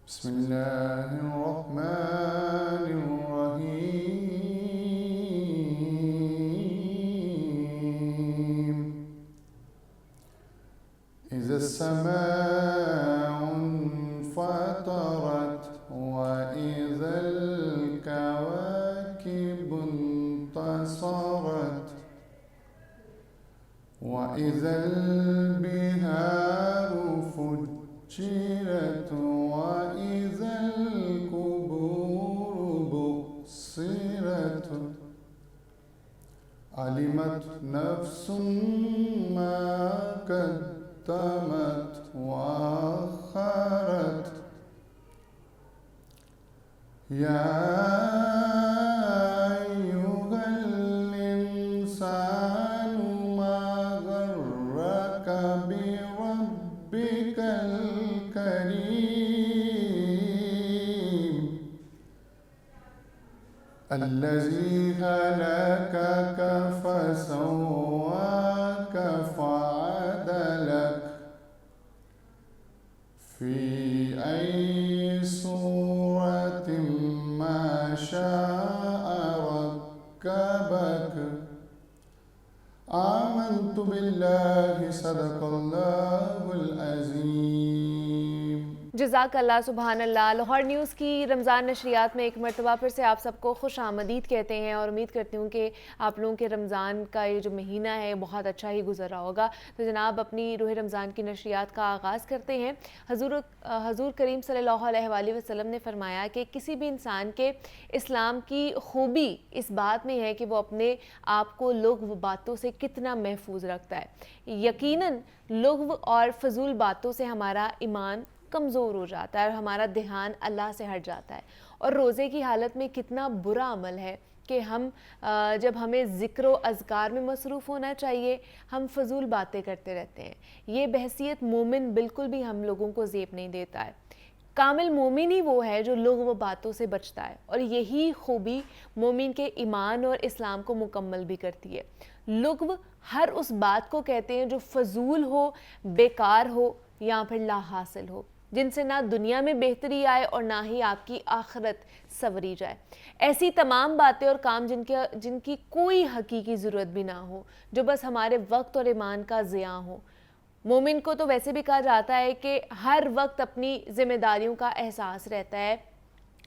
بسم الله الرحمن الرحيم إذا السماء انفطرت وإذا الكواكب انتصرت وإذا البحار فجرت وإذا القبور بعثرت علمت نفس ما قدمت وأخرت يا أيها الإنسان ما غرك بربك الكريم الذي خلقك فسواك فعدلك في أي صورة ما شاء ركبك آمنت بالله صدق الله العظيم. جزاک اللہ، سبحان اللہ. لاہور نیوز کی رمضان نشریات میں ایک مرتبہ پھر سے آپ سب کو خوش آمدید کہتے ہیں اور امید کرتی ہوں کہ آپ لوگوں کے رمضان کا یہ جو مہینہ ہے بہت اچھا ہی گزر رہا ہوگا. تو جناب اپنی روح رمضان کی نشریات کا آغاز کرتے ہیں. حضور کریم صلی اللہ علیہ وآلہ وسلم نے فرمایا کہ کسی بھی انسان کے اسلام کی خوبی اس بات میں ہے کہ وہ اپنے آپ کو لغو باتوں سے کتنا محفوظ رکھتا ہے. یقیناً لغو اور فضول باتوں سے ہمارا ایمان کمزور ہو جاتا ہے اور ہمارا دھیان اللہ سے ہٹ جاتا ہے. اور روزے کی حالت میں کتنا برا عمل ہے کہ ہم جب ہمیں ذکر و اذکار میں مصروف ہونا چاہیے ہم فضول باتیں کرتے رہتے ہیں. یہ بحیثیت مومن بالکل بھی ہم لوگوں کو زیب نہیں دیتا ہے. کامل مومن ہی وہ ہے جو لغو باتوں سے بچتا ہے اور یہی خوبی مومن کے ایمان اور اسلام کو مکمل بھی کرتی ہے. لغو ہر اس بات کو کہتے ہیں جو فضول ہو، بیکار ہو یا پھر لا حاصل ہو، جن سے نہ دنیا میں بہتری آئے اور نہ ہی آپ کی آخرت سنوری جائے. ایسی تمام باتیں اور کام جن کی کوئی حقیقی ضرورت بھی نہ ہو، جو بس ہمارے وقت اور ایمان کا ضیاع ہو. مومن کو تو ویسے بھی کہا جاتا ہے کہ ہر وقت اپنی ذمہ داریوں کا احساس رہتا ہے،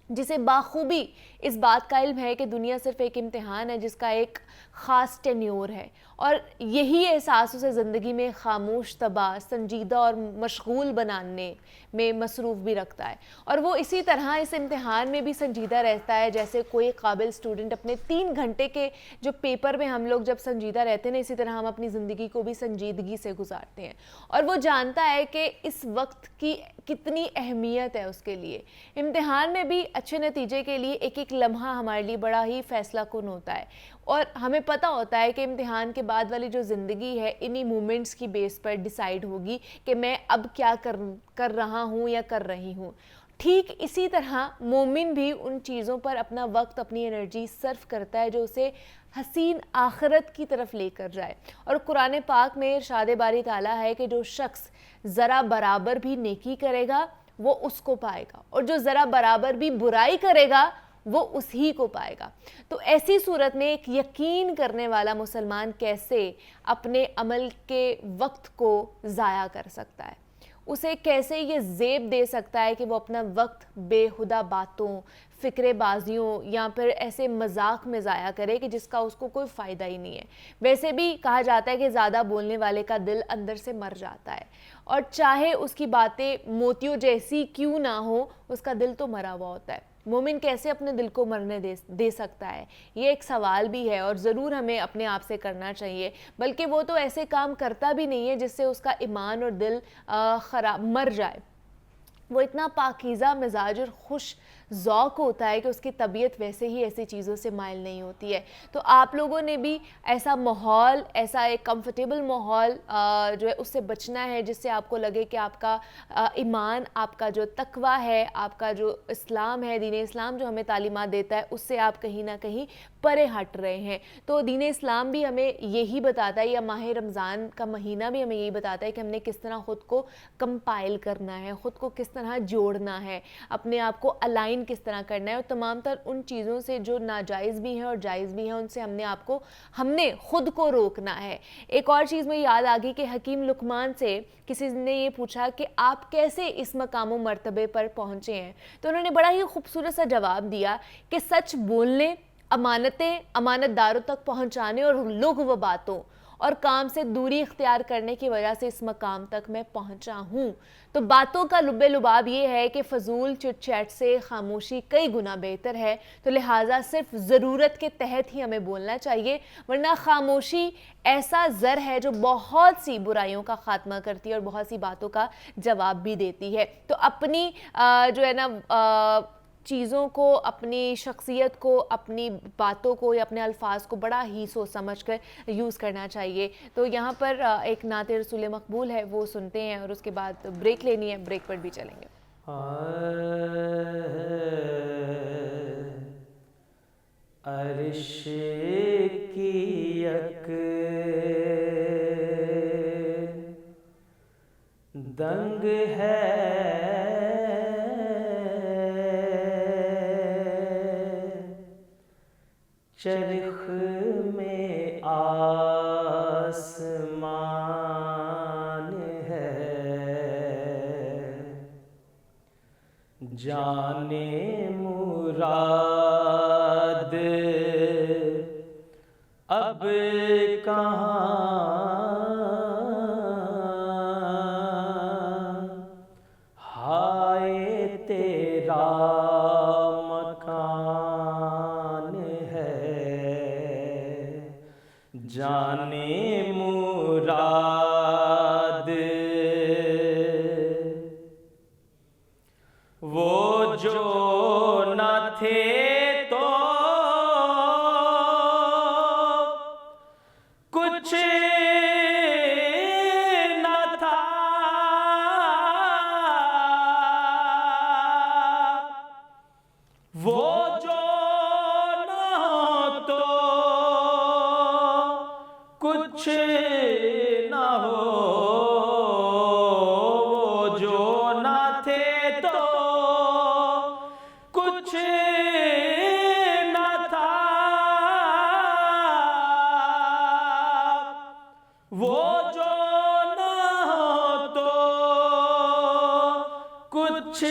جسے باخوبی اس بات کا علم ہے کہ دنیا صرف ایک امتحان ہے جس کا ایک خاص ٹینیور ہے، اور یہی احساس اسے زندگی میں خاموش، تباہ، سنجیدہ اور مشغول بنانے میں مصروف بھی رکھتا ہے. اور وہ اسی طرح اس امتحان میں بھی سنجیدہ رہتا ہے جیسے کوئی قابل سٹوڈنٹ اپنے 3 گھنٹے کے جو پیپر میں ہم لوگ جب سنجیدہ رہتے ہیں، اسی طرح ہم اپنی زندگی کو بھی سنجیدگی سے گزارتے ہیں. اور وہ جانتا ہے کہ اس وقت کی کتنی اہمیت ہے اس کے لیے. امتحان میں بھی اچھے نتیجے کے لیے ایک ایک لمحہ ہمارے لیے بڑا ہی فیصلہ کن ہوتا ہے، اور ہمیں پتہ ہوتا ہے کہ امتحان کے بعد والی جو زندگی ہے انہی مومنٹس کی بیس پر ڈیسائیڈ ہوگی کہ میں اب کیا کر رہا ہوں یا کر رہی ہوں. ٹھیک اسی طرح مومن بھی ان چیزوں پر اپنا وقت، اپنی انرجی صرف کرتا ہے جو اسے حسین آخرت کی طرف لے کر جائے. اور قرآن پاک میں ارشاد باری تعالیٰ ہے کہ جو شخص ذرا برابر بھی نیکی کرے گا وہ اس کو پائے گا، اور جو ذرا برابر بھی برائی کرے گا وہ اسی کو پائے گا. تو ایسی صورت میں ایک یقین کرنے والا مسلمان کیسے اپنے عمل کے وقت کو ضائع کر سکتا ہے؟ اسے کیسے یہ زیب دے سکتا ہے کہ وہ اپنا وقت بے ہدہ باتوں، فکر بازیوں یا پھر ایسے مذاق میں ضائع کرے کہ جس کا اس کو کوئی فائدہ ہی نہیں ہے؟ ویسے بھی کہا جاتا ہے کہ زیادہ بولنے والے کا دل اندر سے مر جاتا ہے، اور چاہے اس کی باتیں موتیوں جیسی کیوں نہ ہو اس کا دل تو مرا ہوا ہوتا ہے. مومن کیسے اپنے دل کو مرنے دے سکتا ہے؟ یہ ایک سوال بھی ہے اور ضرور ہمیں اپنے آپ سے کرنا چاہیے. بلکہ وہ تو ایسے کام کرتا بھی نہیں ہے جس سے اس کا ایمان اور دل مر جائے. وہ اتنا پاکیزہ مزاج اور خوش ذوق ہوتا ہے کہ اس کی طبیعت ویسے ہی ایسی چیزوں سے مائل نہیں ہوتی ہے. تو آپ لوگوں نے بھی ایسا ماحول, ایسا ایک کمفرٹیبل ماحول جو ہے اس سے بچنا ہے جس سے آپ کو لگے کہ آپ کا ایمان, آپ کا جو تقوی ہے, آپ کا جو اسلام ہے, دین اسلام جو ہمیں تعلیمات دیتا ہے, اس سے آپ کہیں نہ کہیں پرے ہٹ رہے ہیں. تو دین اسلام بھی ہمیں یہی بتاتا ہے, یا ماہ رمضان کا مہینہ بھی ہمیں یہی بتاتا ہے کہ ہم نے کس طرح خود کو کمپائل کرنا ہے, خود کو کس طرح جوڑنا ہے, اپنے آپ کو الائن کس طرح کرنا ہے, اور تمام تر ان چیزوں سے جو ناجائز بھی ہیں اور جائز بھی ہیں ان سے ہم نے خود کو روکنا ہے. ایک اور چیز مجھے یاد آ گئی کہ حکیم لقمان سے کسی نے یہ پوچھا کہ آپ کیسے اس مقام و مرتبے پر پہنچے ہیں, تو انہوں نے بڑا ہی خوبصورت سا جواب دیا کہ سچ بولنے, امانتیں امانت داروں تک پہنچانے اور لغو باتوں اور کام سے دوری اختیار کرنے کی وجہ سے اس مقام تک میں پہنچا ہوں. تو باتوں کا لب لباب یہ ہے کہ فضول چٹ چیٹ سے خاموشی کئی گنا بہتر ہے, تو لہٰذا صرف ضرورت کے تحت ہی ہمیں بولنا چاہیے, ورنہ خاموشی ایسا زر ہے جو بہت سی برائیوں کا خاتمہ کرتی ہے اور بہت سی باتوں کا جواب بھی دیتی ہے. تو اپنی جو ہے نا چیزوں کو, اپنی شخصیت کو, اپنی باتوں کو یا اپنے الفاظ کو بڑا ہی سوچ سمجھ کر یوز کرنا چاہیے. تو یہاں پر ایک نعت رسول مقبول ہے, وہ سنتے ہیں اور اس کے بعد بریک لینی ہے, بریک پر بھی چلیں گے. عرش کی یک دنگ ہے چرخ میں آسمان ہے, جانے مراد اب کہاں, ہائے تیرا مکان ہے, جانے مراد وہ جو نہ تھے تو کچھ نہ تھا, وہ جو نہ ہو تو کچھ نہ ہو, وہ جو نہ تھے تو کچھ نہ تھا, وہ جو نہ ہو تو کچھ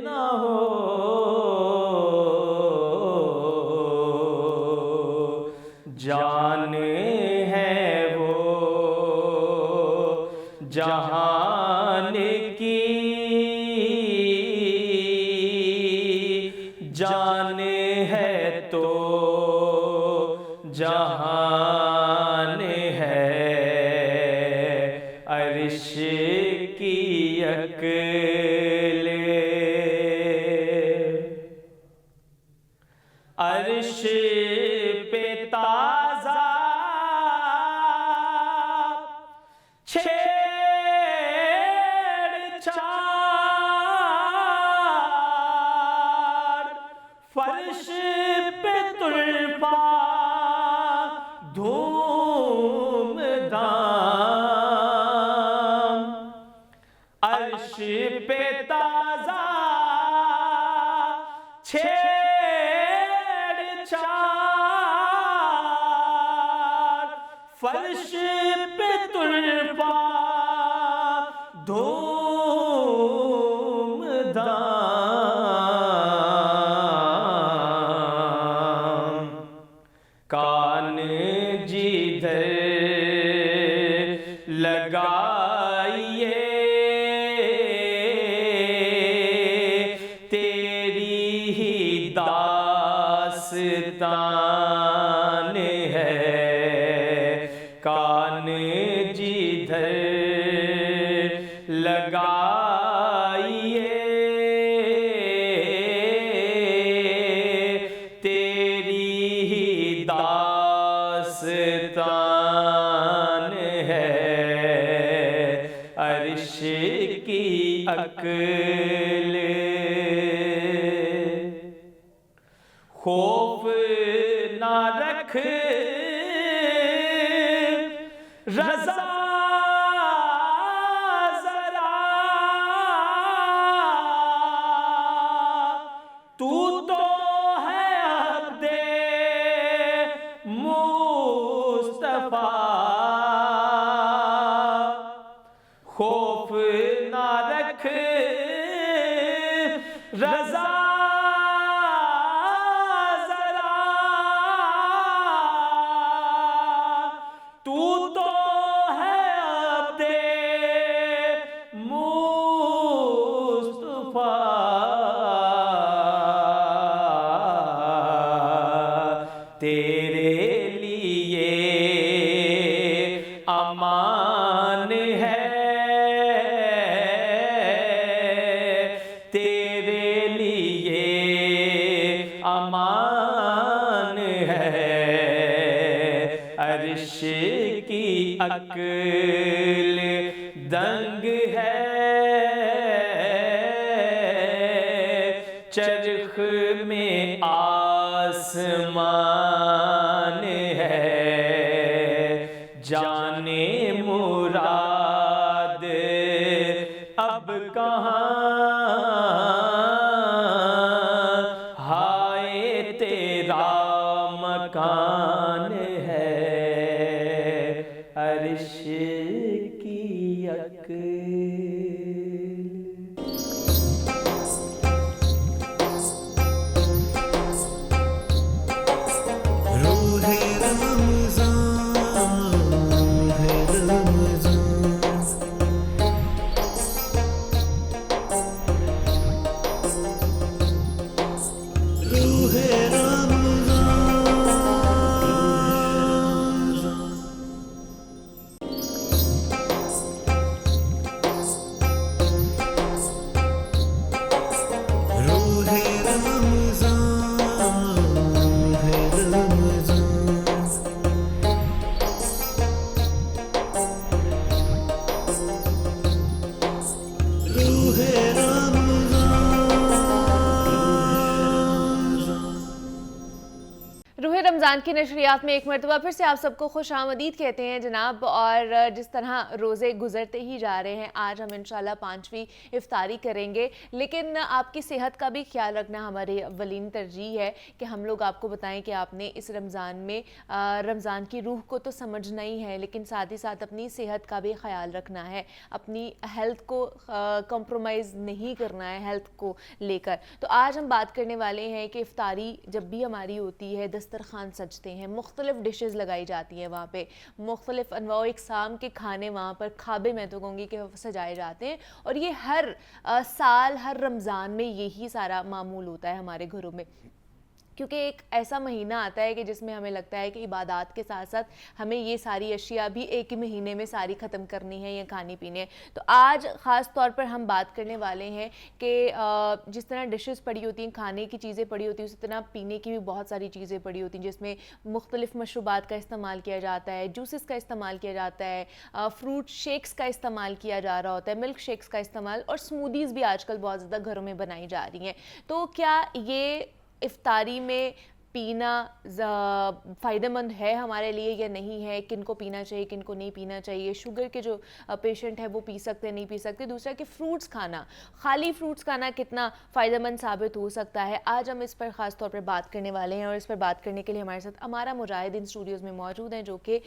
نہ ہو, جان ہے وہ جہان کی, جان ہے تو جہان ہے, عرش کی اکلے عرش پہ تازہ چھیڑ چھاڑ, فرش پہ طرفہ دھوم دھام, عرش پہ تازہ چھیڑ چھاڑ, فرش پہ طرفہ دھوم دھام, کان جدھر لگائیے تیری ہی داستان ہے, کان جدھر لگائیے عرش کی عقل خوف نہ رکھ رضا ذرا تو ہے عبد مصطفیٰ خوف نہ رکھ رضا ذرا تو ہے عبد مصطفیٰ تیرے لیے امان ہے تیرے لیے امان ہے عرش کی عقل دنگ ہے چرخ میں آسمان ہے جانے مراد اب کہاں ہائے تیرا مکان ہے عرش کی عقل رمضان کی نشریات میں ایک مرتبہ پھر سے آپ سب کو خوش آمدید کہتے ہیں جناب. اور جس طرح روزے گزرتے ہی جا رہے ہیں آج ہم انشاءاللہ 5ویں افطاری کریں گے, لیکن آپ کی صحت کا بھی خیال رکھنا ہماری اولین ترجیح ہے کہ ہم لوگ آپ کو بتائیں کہ آپ نے اس رمضان میں رمضان کی روح کو تو سمجھنا ہی ہے, لیکن ساتھ ہی ساتھ اپنی صحت کا بھی خیال رکھنا ہے, اپنی ہیلتھ کو کمپرومائز نہیں کرنا ہے ہیلتھ کو لے کر. تو آج ہم بات کرنے والے ہیں کہ افطاری جب بھی ہماری ہوتی ہے دسترخوان سجتے ہیں, مختلف ڈشز لگائی جاتی ہیں وہاں پہ, مختلف انواع و اقسام کے کھانے وہاں پر کھابے میں تو کہوں گی کہ سجائے جاتے ہیں, اور یہ ہر سال ہر رمضان میں یہی سارا معمول ہوتا ہے ہمارے گھروں میں, کیونکہ ایک ایسا مہینہ آتا ہے کہ جس میں ہمیں لگتا ہے کہ عبادات کے ساتھ ساتھ ہمیں یہ ساری اشیاء بھی ایک ہی مہینے میں ساری ختم کرنی ہے یا کھانی پینی ہے. تو آج خاص طور پر ہم بات کرنے والے ہیں کہ جس طرح ڈشز پڑی ہوتی ہیں, کھانے کی چیزیں پڑی ہوتی ہیں, اسی طرح پینے کی بھی بہت ساری چیزیں پڑی ہوتی ہیں جس میں مختلف مشروبات کا استعمال کیا جاتا ہے, جوسز کا استعمال کیا جاتا ہے, فروٹ شیکس کا استعمال کیا جا رہا ہوتا ہے, ملک شیکس کا استعمال, اور سمودیز بھی آج کل بہت زیادہ گھروں میں بنائی جا رہی ہیں. تو کیا یہ افطاری میں پینا فائدہ مند ہے ہمارے لیے یا نہیں ہے, کن کو پینا چاہیے کن کو نہیں پینا چاہیے, شوگر کے جو پیشنٹ ہے وہ پی سکتے نہیں پی سکتے, دوسرا کہ فروٹس کھانا, خالی فروٹس کھانا کتنا فائدہ مند ثابت ہو سکتا ہے, آج ہم اس پر خاص طور پر بات کرنے والے ہیں. اور اس پر بات کرنے کے لیے ہمارے ساتھ ہمارا مجاہدین اسٹوڈیوز میں موجود ہیں جو کہ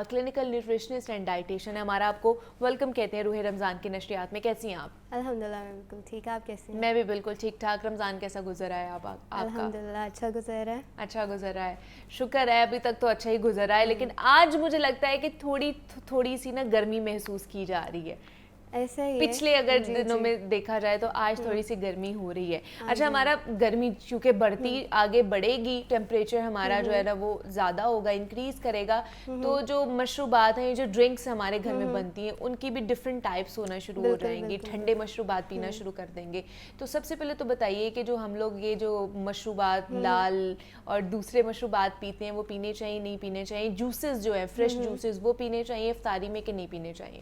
کلینکل نیوٹریشنسٹ اینڈ ڈائٹیشن ہے. ہمارا آپ کو ویلکم کہتے ہیں روح رمضان کی نشریات میں. کیسی ہیں آپ؟ الحمدللہ میں بالکل ٹھیک. آپ کیسی ہیں؟ میں بھی بالکل ٹھیک ٹھاک. رمضان کیسا گزرا ہے آپ کا؟ الحمدللہ اچھا گزر رہا ہے. اچھا گزر رہا ہے, شکر ہے. ابھی تک تو اچھا ہی گزر رہا ہے, لیکن آج مجھے لگتا ہے کہ تھوڑی سی نا گرمی محسوس کی جا رہی ہے. ایسا ہی پچھلے اگر دنوں میں دیکھا جائے تو آج تھوڑی سی گرمی ہو رہی ہے. اچھا, ہمارا گرمی چونکہ بڑھتی آگے بڑھے گی, ٹیمپریچر ہمارا جو ہے نا وہ زیادہ ہوگا, انکریز کرے گا, تو جو مشروبات ہیں, جو ڈرنکس ہمارے گھر میں بنتی ہیں, ان کی بھی ڈفرینٹ ٹائپس ہونا شروع ہو جائیں گی, ٹھنڈے مشروبات پینا شروع کر دیں گے. تو سب سے پہلے تو بتائیے کہ جو ہم لوگ یہ جو مشروبات لال اور دوسرے مشروبات پیتے ہیں وہ پینے چاہیے نہیں پینے چاہیے, جوسز جو ہیں فریش جوسز وہ پینے چاہیے افطاری میں کہ نہیں پینے چاہیے؟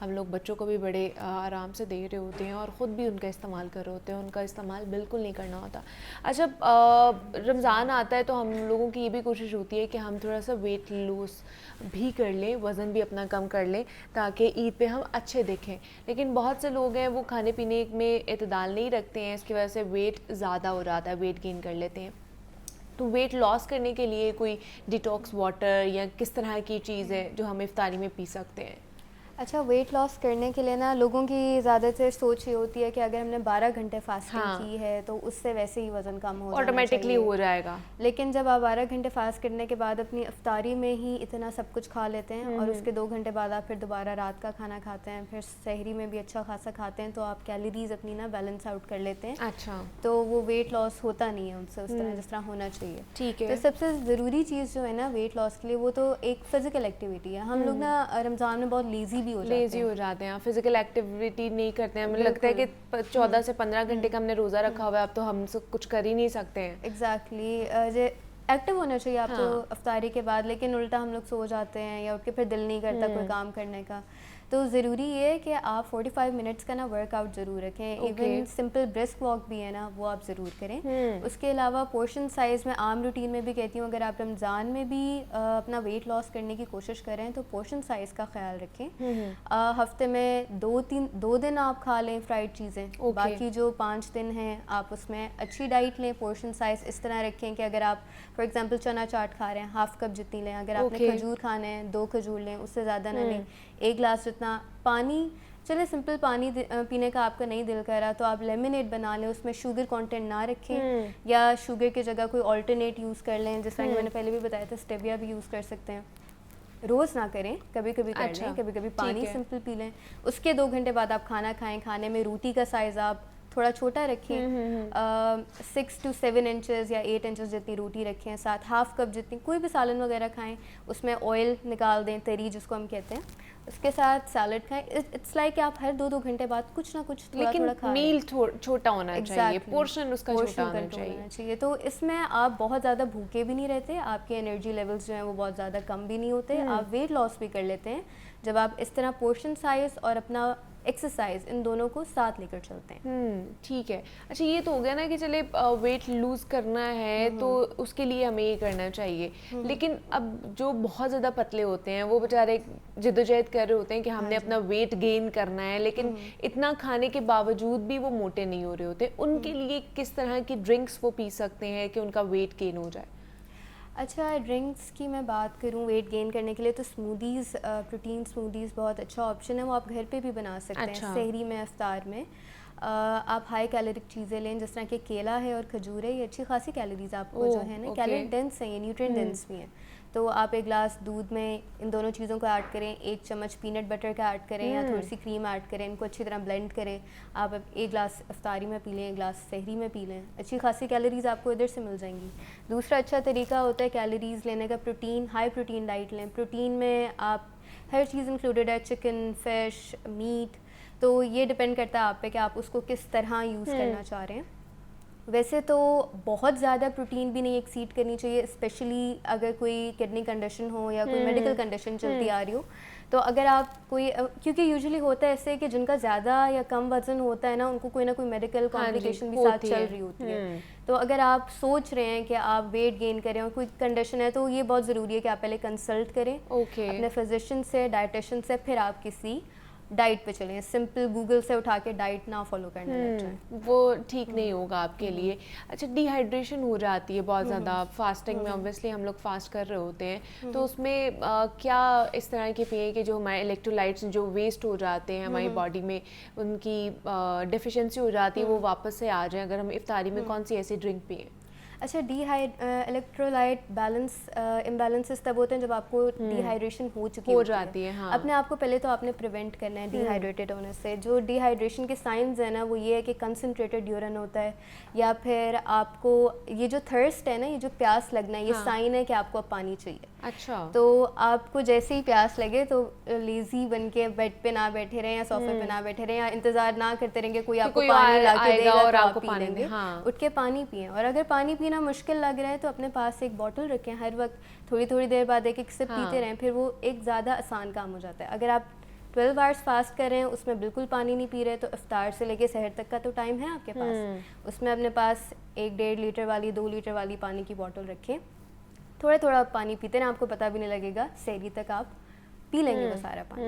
ہم لوگ بچوں کو بھی بڑے آرام سے دے رہے ہوتے ہیں اور خود بھی ان کا استعمال کر رہے ہوتے ہیں، ان کا استعمال بالکل نہیں کرنا ہوتا. اچھا رمضان آتا ہے تو ہم لوگوں کی یہ بھی کوشش ہوتی ہے کہ ہم تھوڑا سا ویٹ لوس بھی کر لیں، وزن بھی اپنا کم کر لیں تاکہ عید پہ ہم اچھے دکھیں. لیکن بہت سے لوگ ہیں وہ کھانے پینے میں اعتدال نہیں رکھتے ہیں، اس کی وجہ سے ویٹ زیادہ ہو جاتا ہے، ویٹ گین کر لیتے ہیں. تو ویٹ لاس کرنے کے لیے کوئی ڈیٹاکس واٹر یا کس طرح کی چیز ہے جو ہم افطاری میں پی سکتے ہیں؟ اچھا ویٹ لاس کرنے کے لیے نا لوگوں کی زیادہ تر سوچ یہ ہوتی ہے کہ اگر ہم نے 12 گھنٹے فاسٹنگ کی ہے تو اس سے ویسے ہی وزن کم ہو آٹومیٹکلی ہو جائے گا. لیکن جب آپ 12 گھنٹے فاسٹ کرنے کے بعد اپنی افطاری میں ہی اتنا سب کچھ کھا لیتے ہیں اور اس کے 2 گھنٹے بعد آپ پھر دوبارہ رات کا کھانا کھاتے ہیں، پھر سحری میں بھی اچھا خاصا کھاتے ہیں، تو آپ کیلریز اپنی نا بیلنس آؤٹ کر لیتے ہیں. اچھا تو وہ ویٹ لاس ہوتا نہیں ہے ان سے اس طرح جس طرح ہونا چاہیے. ٹھیک ہے. تو سب سے ضروری چیز جو ہے نا ویٹ لاس کے لیے وہ تو ایک فزیکل ایکٹیویٹی ہے. ہم لوگ نا رمضان میں بہت لیزی بھی ہو جاتے ہیں، فزیکل ایکٹیویٹی نہیں کرتے ہیں. ہمیں لگتا ہے کہ 14 سے 15 گھنٹے کا ہم نے روزہ رکھا ہوا ہے، اب تو ہم سب کچھ کر ہی نہیں سکتے ہیں. ایگزیکٹلی ایکٹیو ہونا چاہیے آپ کو افطاری کے بعد، لیکن الٹا ہم لوگ سو جاتے ہیں یا اٹھ کے پھر دل نہیں کرتا کوئی کام کرنے کا. تو ضروری یہ ہے کہ آپ 45 منٹس کا نا ورک آؤٹ ضرور رکھیں. ایون سمپل برسک واک بھی ہے نا وہ آپ ضرور کریں. اس کے علاوہ پورشن سائز میں عام روٹین میں بھی کہتی ہوں، اگر آپ رمضان میں بھی اپنا ویٹ لاس کرنے کی کوشش کریں تو پورشن سائز کا خیال رکھیں. ہفتے میں 2 دن آپ کھا لیں فرائیڈ چیزیں، باقی جو 5 دن ہیں آپ اس میں اچھی ڈائٹ لیں. پورشن سائز اس طرح رکھیں کہ اگر آپ فار ایگزامپل چنا چاٹ کھا رہے ہیں ہاف کپ جتنی لیں. اگر آپ نے کھجور کھانے ہیں 2 کھجور لیں، اس سے زیادہ نہ لیں. 1 گلاس جتنا پانی، چلے سمپل پانی پینے کا آپ کا نہیں دل کر رہا تو آپ لیمنیڈ بنا لیں، اس میں شوگر کانٹینٹ نہ رکھیں یا شوگر کی جگہ کوئی آلٹرنیٹ یوز کر لیں. جس طرح کہ میں نے پہلے بھی بتایا تھا اسٹیویا بھی یوز کر سکتے ہیں. روز نہ کریں، کبھی کبھی کر لیں، کبھی کبھی پانی سمپل پی لیں. اس کے 2 گھنٹے بعد آپ کھانا کھائیں. کھانے میں روٹی کا سائز آپ تھوڑا چھوٹا رکھیں، 6 to 7 انچز یا 8 انچز جتنی روٹی رکھیں. ساتھ ہاف کپ جتنی کوئی بھی سالن وغیرہ کھائیں، اس میں آئل نکال دیں، تری جس کو ہم کہتے ہیں، اس کے ساتھ سیلڈ کھائیں. اٹس لائک کہ آپ ہر 2 گھنٹے بعد کچھ نہ کچھ تھوڑا تھوڑا کھائیں. میل چھوٹا ہونا چاہیے، پورشن اس کا چھوٹا ہونا چاہیے. تو اس میں آپ بہت زیادہ بھوکے بھی نہیں رہتے، آپ کے انرجی لیولز جو ہیں وہ بہت زیادہ کم بھی نہیں ہوتے. آپ ویٹ لاس بھی کر لیتے ہیں جب آپ اس طرح پورشن سائز اور اپنا ایکسرسائز ان دونوں کو ساتھ لے کر چلتے ہیں. ٹھیک ہے. اچھا یہ تو ہو گیا نا کہ چلے ویٹ لوز کرنا ہے تو اس کے لیے ہمیں یہ کرنا چاہیے، لیکن اب جو بہت زیادہ پتلے ہوتے ہیں وہ بیچارے جدوجہد کر رہے ہوتے ہیں کہ ہم نے اپنا ویٹ گین کرنا ہے، لیکن اتنا کھانے کے باوجود بھی وہ موٹے نہیں ہو رہے ہوتے. ان کے لیے کس طرح کی ڈرنکس وہ پی سکتے ہیں کہ ان کا ویٹ گین ہو جائے؟ اچھا ڈرنکس کی میں بات کروں ویٹ گین کرنے کے لیے تو اسمودیز، پروٹین اسمودیز بہت اچھا آپشن ہے. وہ آپ گھر پہ بھی بنا سکتے ہیں سحری میں، افطار میں. آپ ہائی کیلورک چیزیں لیں جس طرح کہ کیلا ہے اور کھجور ہے. یہ اچھی خاصی کیلریز آپ کو جو ہے نا کیلری ڈینس ہیں، یہ نیوٹرین ڈینس بھی ہیں. تو آپ 1 گلاس دودھ میں ان دونوں چیزوں کو ایڈ کریں، 1 چمچ پینٹ بٹر کا ایڈ کریں یا تھوڑی سی کریم ایڈ کریں، ان کو اچھی طرح بلینڈ کریں. آپ 1 گلاس افطاری میں پی لیں، 1 گلاس سحری میں پی لیں. اچھی خاصی کیلریز آپ کو ادھر سے مل جائیں گی. دوسرا اچھا طریقہ ہوتا ہے کیلریز لینے کا پروٹین، ہائی پروٹین ڈائٹ لیں. پروٹین میں آپ ہر چیز انکلوڈیڈ ہے، چکن، فش، میٹ. تو یہ ڈپینڈ کرتا ہے آپ پہ کہ آپ اس کو کس طرح یوز کرنا چاہ رہے ہیں. ویسے تو بہت زیادہ پروٹین بھی نہیں ایکسیڈ کرنی چاہیے، اسپیشلی اگر کوئی کڈنی کنڈیشن ہو یا کوئی میڈیکل کنڈیشن چلتی آ رہی ہو. تو اگر آپ کوئی، کیونکہ یوزلی ہوتا ہے ایسے کہ جن کا زیادہ یا کم وزن ہوتا ہے نا ان کو کوئی نہ کوئی میڈیکل کمپلیکیشن بھی ساتھ چل رہی ہوتی ہے. تو اگر آپ سوچ رہے ہیں کہ آپ ویٹ گین کریں اور کوئی کنڈیشن ہے تو یہ بہت ضروری ہے کہ آپ پہلے کنسلٹ کریں اپنے فزیشین سے، ڈائٹیشین سے، پھر آپ کسی ڈائٹ پہ چلیں. سمپل گوگل سے اٹھا کے ڈائٹ نہ فالو کرنے لگ جائیں، وہ ٹھیک نہیں ہوگا آپ کے لیے. اچھا ڈی ہائیڈریشن ہو جاتی ہے بہت زیادہ فاسٹنگ میں، اوبویسلی ہم لوگ فاسٹ کر رہے ہوتے ہیں تو اس میں کیا اس طرح کے پئیں کہ جو ہمارے الیکٹرولائٹس جو ویسٹ ہو جاتے ہیں ہماری باڈی میں، ان کی ڈیفیشنسی ہو جاتی ہے، وہ واپس سے آ جائیں اگر ہم افطاری میں کون سی ایسی ڈرنک پئیں؟ اچھا الیکٹرولائٹ بیلنس امبیلنسز تب ہوتے ہیں جب آپ کو ڈی ہائیڈریشن ہو جاتی ہے. اپنے آپ کو پہلے تو آپ نے پریونٹ کرنا ہے ڈی ہائیڈریٹڈ ہونے سے. جو ڈی ہائیڈریشن کے سائنز ہیں نا وہ یہ ہے کہ کنسنٹریٹڈ یورین ہوتا ہے، یا پھر آپ کو یہ جو تھرسٹ ہے نا، یہ جو پیاس لگنا ہے، یہ سائن ہے کہ آپ کو اب پانی چاہیے. اچھا تو آپ کو جیسے ہی پیاس لگے تو لیزی بن کے بیڈ پہ نہ بیٹھے رہیں یا صوفے پہ نہ بیٹھے رہیں یا انتظار نہ کرتے رہیں کہ کوئی آپ کو پانی لا کے دے گا اور آپ کو پی لیں گے. اٹھ کے پانی پئیں، اور اگر پانی پیے پینا مشکل لگ رہا ہے تو اپنے پاس ایک بوٹل رکھیں, ہر وقت تھوڑی تھوڑی دیر بعد ایک سپ پیتے رہیں, پھر وہ ایک زیادہ آسان کام ہو جاتا ہے. اگر آپ 12 آورس فاسٹ کر رہے ہیں, اس میں بالکل پانی نہیں پی رہے, تو افطار سے لے کے سحر تک کا تو ٹائم ہے آپ کے پاس, اس میں اپنے پاس 1-1.5 لیٹر والی 2 لیٹر والی پانی کی بوٹل رکھیں, تھوڑا تھوڑا پانی پیتے رہیں, آپ کو پتہ بھی نہیں لگے گا, سحری تک آپ پی لیں گے وہ سارا پانی.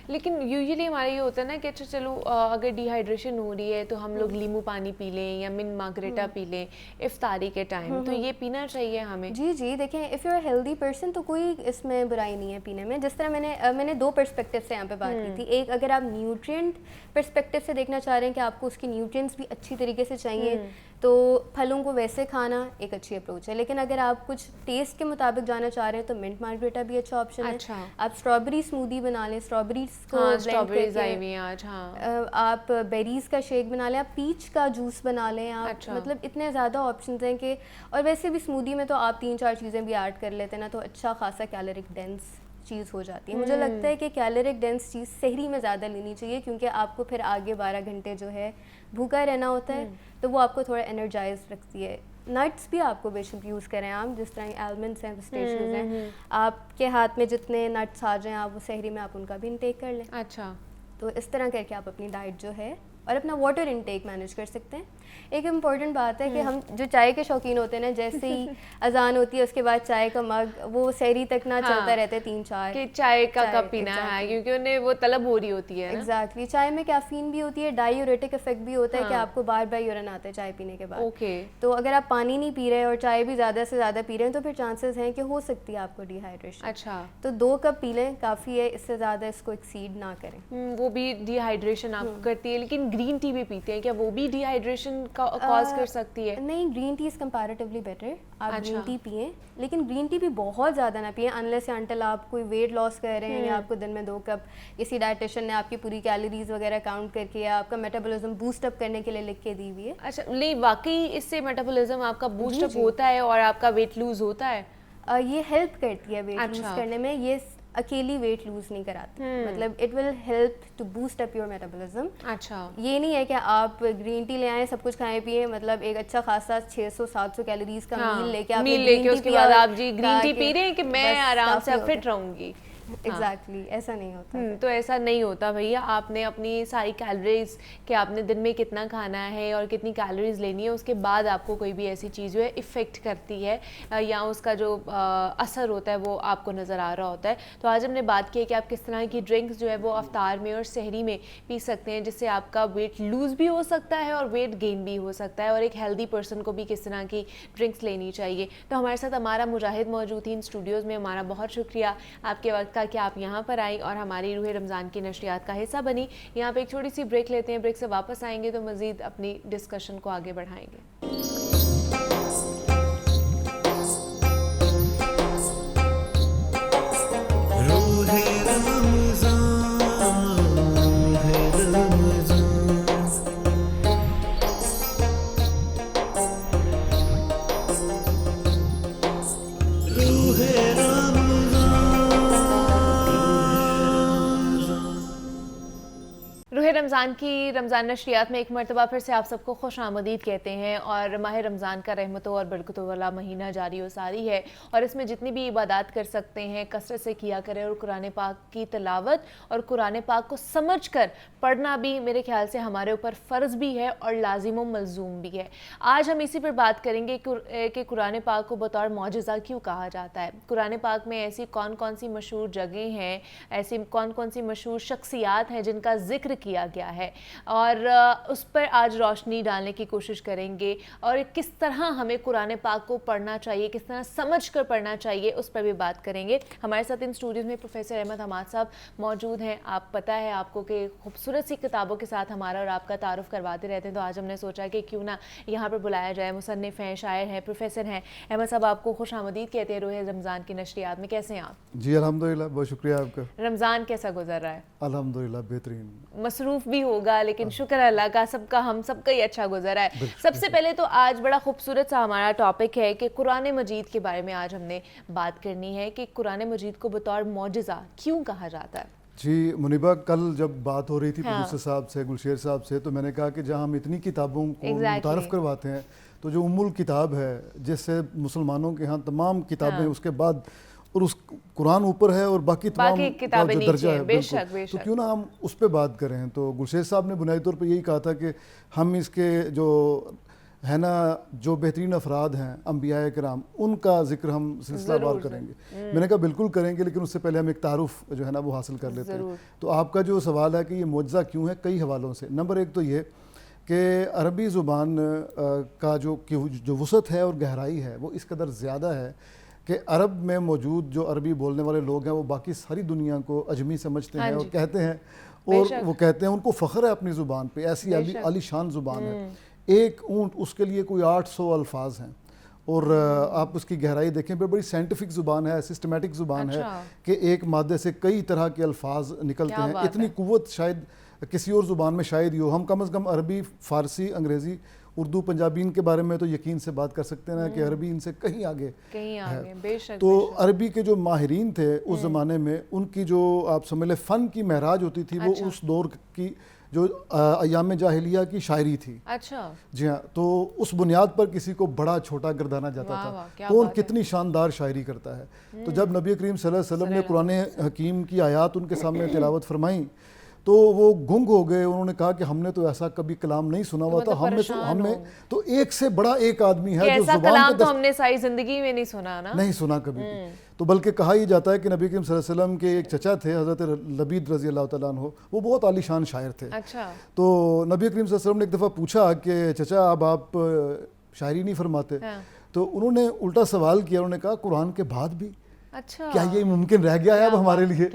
لیکن یوزلی ہمارا یہ ہوتا ہے نا کہ اچھا چلو اگر ڈی ہائیڈریشن ہو رہی ہے تو ہم لوگ لیمو پانی پی لیں یا منٹ مارگریٹا پی لیں افطاری کے ٹائم, تو یہ پینا چاہیے ہمیں؟ جی دیکھیں, if you are healthy person تو کوئی اس میں برائی نہیں ہے پینے میں. جس طرح میں نے 2 پرسپیکٹیو سے یہاں پہ بات کی تھی. ایک, اگر آپ نیوٹرینٹ پرسپیکٹیو سے دیکھنا چاہ رہے ہیں کہ آپ کو اس کی نیوٹرینٹس بھی اچھی طریقے سے چاہیے, تو پھلوں کو ویسے کھانا ایک اچھی اپروچ ہے. لیکن اگر آپ کچھ ٹیسٹ کے مطابق جانا چاہ رہے ہیں تو منٹ مارگریٹا بھی اچھا آپشن ہے. آپ اسٹرابری اسموودی بنا لیں, اسٹرابریز کو بلینڈ کر کے آپ بیریز کا شیک بنا لیں, آپ پیچ کا جوس بنا لیں آپ, مطلب اتنے زیادہ آپشنز ہیں کہ, اور ویسے بھی اسموودی میں تو آپ 3-4 چیزیں بھی ایڈ کر لیتے ہیں نا, تو اچھا خاصا کیلورک ڈینس چیز ہو جاتی ہے. مجھے لگتا ہے کہ کیلورک ڈینس چیز سحری میں زیادہ لینی چاہیے, کیونکہ آپ کو پھر آگے 12 گھنٹے جو ہے بھوکا رہنا ہوتا ہے, تو وہ آپ کو تھوڑا انرجائز رکھتی ہے. نٹس بھی آپ کو بے شک یوز کریں آپ, جس طرح آلمنڈس ہیں, پسٹیشیوز ہیں, آپ کے ہاتھ میں جتنے نٹس آ جائیں آپ وہ سحری میں آپ ان کا بھی انٹیک کر لیں. اچھا, تو اس طرح کر کے آپ اپنی ڈائٹ جو ہے اور اپنا واٹر انٹیک مینیج کر سکتے ہیں. ایک امپورٹنٹ بات ہے کہ ہم جو چائے کے شوقین ہوتے ہیں نا, جیسے ہی اذان ہوتی ہے اس کے بعد چائے کا مگ وہ سحری تک نہ چلتا رہتا ہے 3-4 کہ چائے کا کپ پینا ہے, کیونکہ انہیں وہ طلب ہو رہی ہوتی ہے. ایگزیکٹلی, چائے میں کیفین بھی ہوتی ہے, ڈائیوریٹک افیکٹ بھی ہوتا ہے کہ آپ کو بار بار یورین آتا ہے چائے پینے کے بعد. تو اگر آپ پانی نہیں پی رہے اور چائے بھی زیادہ سے زیادہ پی رہے ہیں تو پھر چانسز ہیں کہ ہو سکتی ہے آپ کو ڈی ہائیڈریشن. اچھا, تو 2 کپ پی لیں کافی ہے, اس سے زیادہ اس کو ایکسیڈ نہ کریں. وہ بھی ڈی ہائیڈریشن آپ کرتی ہے, لیکن گرین ٹی بھی پیتے ہیں, کیا وہ بھی ڈی ہائیڈریشن کا کاز کر سکتی ہے؟ نہیں, گرین ٹی از کمپیریٹیولی بیٹر. آپ گرین ٹی پئیں, لیکن گرین ٹی بھی بہت زیادہ نہ پئیں انلیس انٹل آپ کوئی ویٹ لاس کر رہے ہیں, یا آپ کو دن میں 2 کپ کسی ڈائٹیشن نے آپ کی پوری کیلوریز وغیرہ کاؤنٹ کر کے یا آپ کا میٹابولزم بوسٹ اپ کرنے کے لیے لکھ کے دی ہوئی ہے. اچھا, نہیں واقعی اس سے میٹابولزم آپ کا بوسٹ اپ ہوتا ہے اور آپ کا ویٹ لوز ہوتا ہے؟ یہ ہیلپ کرتی ہے ویٹ لوز کرنے میں, یہ اکیلی ویٹ لوز نہیں کراتا, مطلب it will help to boost up your metabolism. اچھا, یہ نہیں ہے کہ آپ گرین ٹی لے آئیں, سب کچھ کھائیں پیئیں, مطلب ایک اچھا خاصا 600-700 کیلوریز کا میل لے کے آپ اس کے بعد آپ جی گرین ٹی پی رہے ہیں کہ میں آرام سے اب فٹ رہوں گی. ایگزیکٹلی, ایسا نہیں ہوتا. تو ایسا نہیں ہوتا بھیا, آپ نے اپنی ساری کیلوریز کہ آپ نے دن میں کتنا کھانا ہے اور کتنی کیلوریز لینی ہے, اس کے بعد آپ کو کوئی بھی ایسی چیز جو ہے افیکٹ کرتی ہے یا اس کا جو اثر ہوتا ہے وہ آپ کو نظر آ رہا ہوتا ہے. تو آج ہم نے بات کی ہے کہ آپ کس طرح کی ڈرنکس جو ہے وہ افطار میں اور سحری میں پی سکتے ہیں, جس سے آپ کا ویٹ لوز بھی ہو سکتا ہے اور ویٹ گین بھی ہو سکتا ہے, اور ایک ہیلدی پرسن کو بھی کس طرح کی ڈرنکس لینی چاہیے. تو ہمارے ساتھ ہمارا مجاہد موجود تھی ان اسٹوڈیوز میں, ہمارا بہت شکریہ آپ کے وقت کا کہ آپ یہاں پر آئیں اور ہماری روح رمضان کی نشریات کا حصہ بنی. یہاں پہ ایک چھوٹی سی بریک لیتے ہیں, بریک سے واپس آئیں گے تو مزید اپنی ڈسکشن کو آگے بڑھائیں گے. رمضان کی رمضان نشریات میں ایک مرتبہ پھر سے آپ سب کو خوش آمدید کہتے ہیں, اور ماہ رمضان کا رحمتوں اور برکتوں والا مہینہ جاری و ساری ہے, اور اس میں جتنی بھی عبادات کر سکتے ہیں کثرت سے کیا کریں, اور قرآن پاک کی تلاوت اور قرآن پاک کو سمجھ کر پڑھنا بھی میرے خیال سے ہمارے اوپر فرض بھی ہے اور لازم و ملزوم بھی ہے. آج ہم اسی پر بات کریں گے کہ قرآن پاک کو بطور معجزہ کیوں کہا جاتا ہے. قرآن پاک میں ایسی کون کون سی مشہور جگہیں ہیں, ایسی کون کون سی مشہور شخصیات ہیں جن کا ذکر کیا گیا ہے, اور اس پر آج روشنی ڈالنے کی کوشش کریں گے, اور کس طرح ہمیں قرآن پاک کو پڑھنا چاہیے, کس طرح سمجھ کر پڑھنا چاہیے, اس پر بھی بات کریں گے. ہمارے ساتھ ان اسٹوڈیوز میں پروفیسر احمد حماد صاحب موجود ہیں. آپ پتہ ہے آپ کو کہ خوبصورت سی کتابوں کے ساتھ ہمارا اور آپ کا تعارف کرواتے رہتے ہیں, تو آج ہم نے سوچا کہ کیوں نہ یہاں پر بلایا جائے. مصنف ہیں, شاعر ہیں, پروفیسر ہیں. احمد صاحب آپ کو خوش آمدید کہتے ہیں روح رمضان کی نشریات میں. کیسے ہیں آپ؟ جی الحمدللہ, بہت شکریہ آپ کا. رمضان کیسا گزر رہا ہے؟ الحمدللہ بہترین. مصروف بھی ہوگا لیکن شکر اللہ کا, ہم سب کا ہی اچھا گزر رہا ہے. سب سے پہلے تو آج بڑا خوبصورت سا ہمارا ٹاپک ہے کہ قرآن مجید کے بارے میں آج ہم نے بات کرنی ہے کہ قرآن مجید کو بطور معجزہ کیوں کہا جاتا ہے. جی منیبہ، کل جب بات ہو رہی تھی پروڈیوسر صاحب سے، گلشیر صاحب سے، تو میں نے کہا کہ جہاں ہم اتنی کتابوں کو متعارف کرواتے ہیں تو جو ام الکتاب ہے جس سے مسلمانوں کے ہاں تمام کتابیں اس کے بعد اور اس قرآن اوپر ہے اور باقی تمام کتابیں جو درجہ ہے، بے شک تو کیوں نہ ہم اس پہ بات کریں. تو گلشیر صاحب نے بنیادی طور پہ یہی کہا تھا کہ ہم اس کے جو ہے نا جو بہترین افراد ہیں انبیاء کرام، ان کا ذکر ہم سلسلہ وار کریں گے. میں نے کہا بالکل کریں گے، لیکن اس سے پہلے ہم ایک تعارف جو ہے نا وہ حاصل کر لیتے ہیں. تو آپ کا جو سوال ہے کہ یہ معجزہ کیوں ہے، کئی حوالوں سے. نمبر ایک تو یہ کہ عربی زبان کا جو وسعت ہے اور گہرائی ہے وہ اس قدر زیادہ ہے کہ عرب میں موجود جو عربی بولنے والے لوگ ہیں وہ باقی ساری دنیا کو اجمی سمجھتے ہیں اور کہتے ہیں، اور وہ کہتے ہیں ان کو فخر ہے اپنی زبان پہ، ایسی عالی شان زبان ہے. ایک اونٹ اس کے لیے کوئی 800 الفاظ ہیں، اور آپ اس کی گہرائی دیکھیں، بڑی سائنٹیفک زبان ہے، سسٹمیٹک زبان ہے کہ ایک مادے سے کئی طرح کے الفاظ نکلتے ہیں. اتنی قوت شاید کسی اور زبان میں شاید ہی ہو. ہم کم از کم عربی، فارسی، انگریزی، اردو، پنجابی ان کے بارے میں تو یقین سے بات کر سکتے ہیں کہ عربی ان سے کہیں آگے ہے. تو عربی کے جو ماہرین تھے اس زمانے میں، ان کی جو آپ سمجھ لیں فن کی معراج ہوتی تھی، وہ اس دور کی جو ایام جاہلیہ کی شاعری تھی. جی ہاں. تو اس بنیاد پر کسی کو بڑا چھوٹا گردانا جاتا تھا، کون کتنی شاندار شاعری کرتا ہے. تو جب نبی کریم صلی اللہ علیہ وسلم نے قرآن حکیم کی آیات ان کے سامنے تلاوت فرمائیں تو وہ گنگ ہو گئے. انہوں نے کہا کہ ہم نے تو ایسا کبھی کلام نہیں سنا ہوا تھا. ہم نے تو ایک سے بڑا ایک آدمی ہے جو زبان تو ہم نے ساری زندگی میں نہیں سنا نا، نہیں سنا کبھی بھی. تو بلکہ کہا ہی جاتا ہے کہ نبی کریم صلی اللہ علیہ وسلم کے ایک چچا تھے حضرت لبید رضی اللہ تعالیٰ عنہ، وہ بہت عالی شان شاعر تھے. تو نبی کریم صلی اللہ علیہ وسلم نے ایک دفعہ پوچھا کہ چچا اب آپ شاعری نہیں فرماتے؟ تو انہوں نے الٹا سوال کیا، انہوں نے کہا قرآن کے بعد بھی کیا یہ ممکن رہ گیا ہے اب ہمارے لیے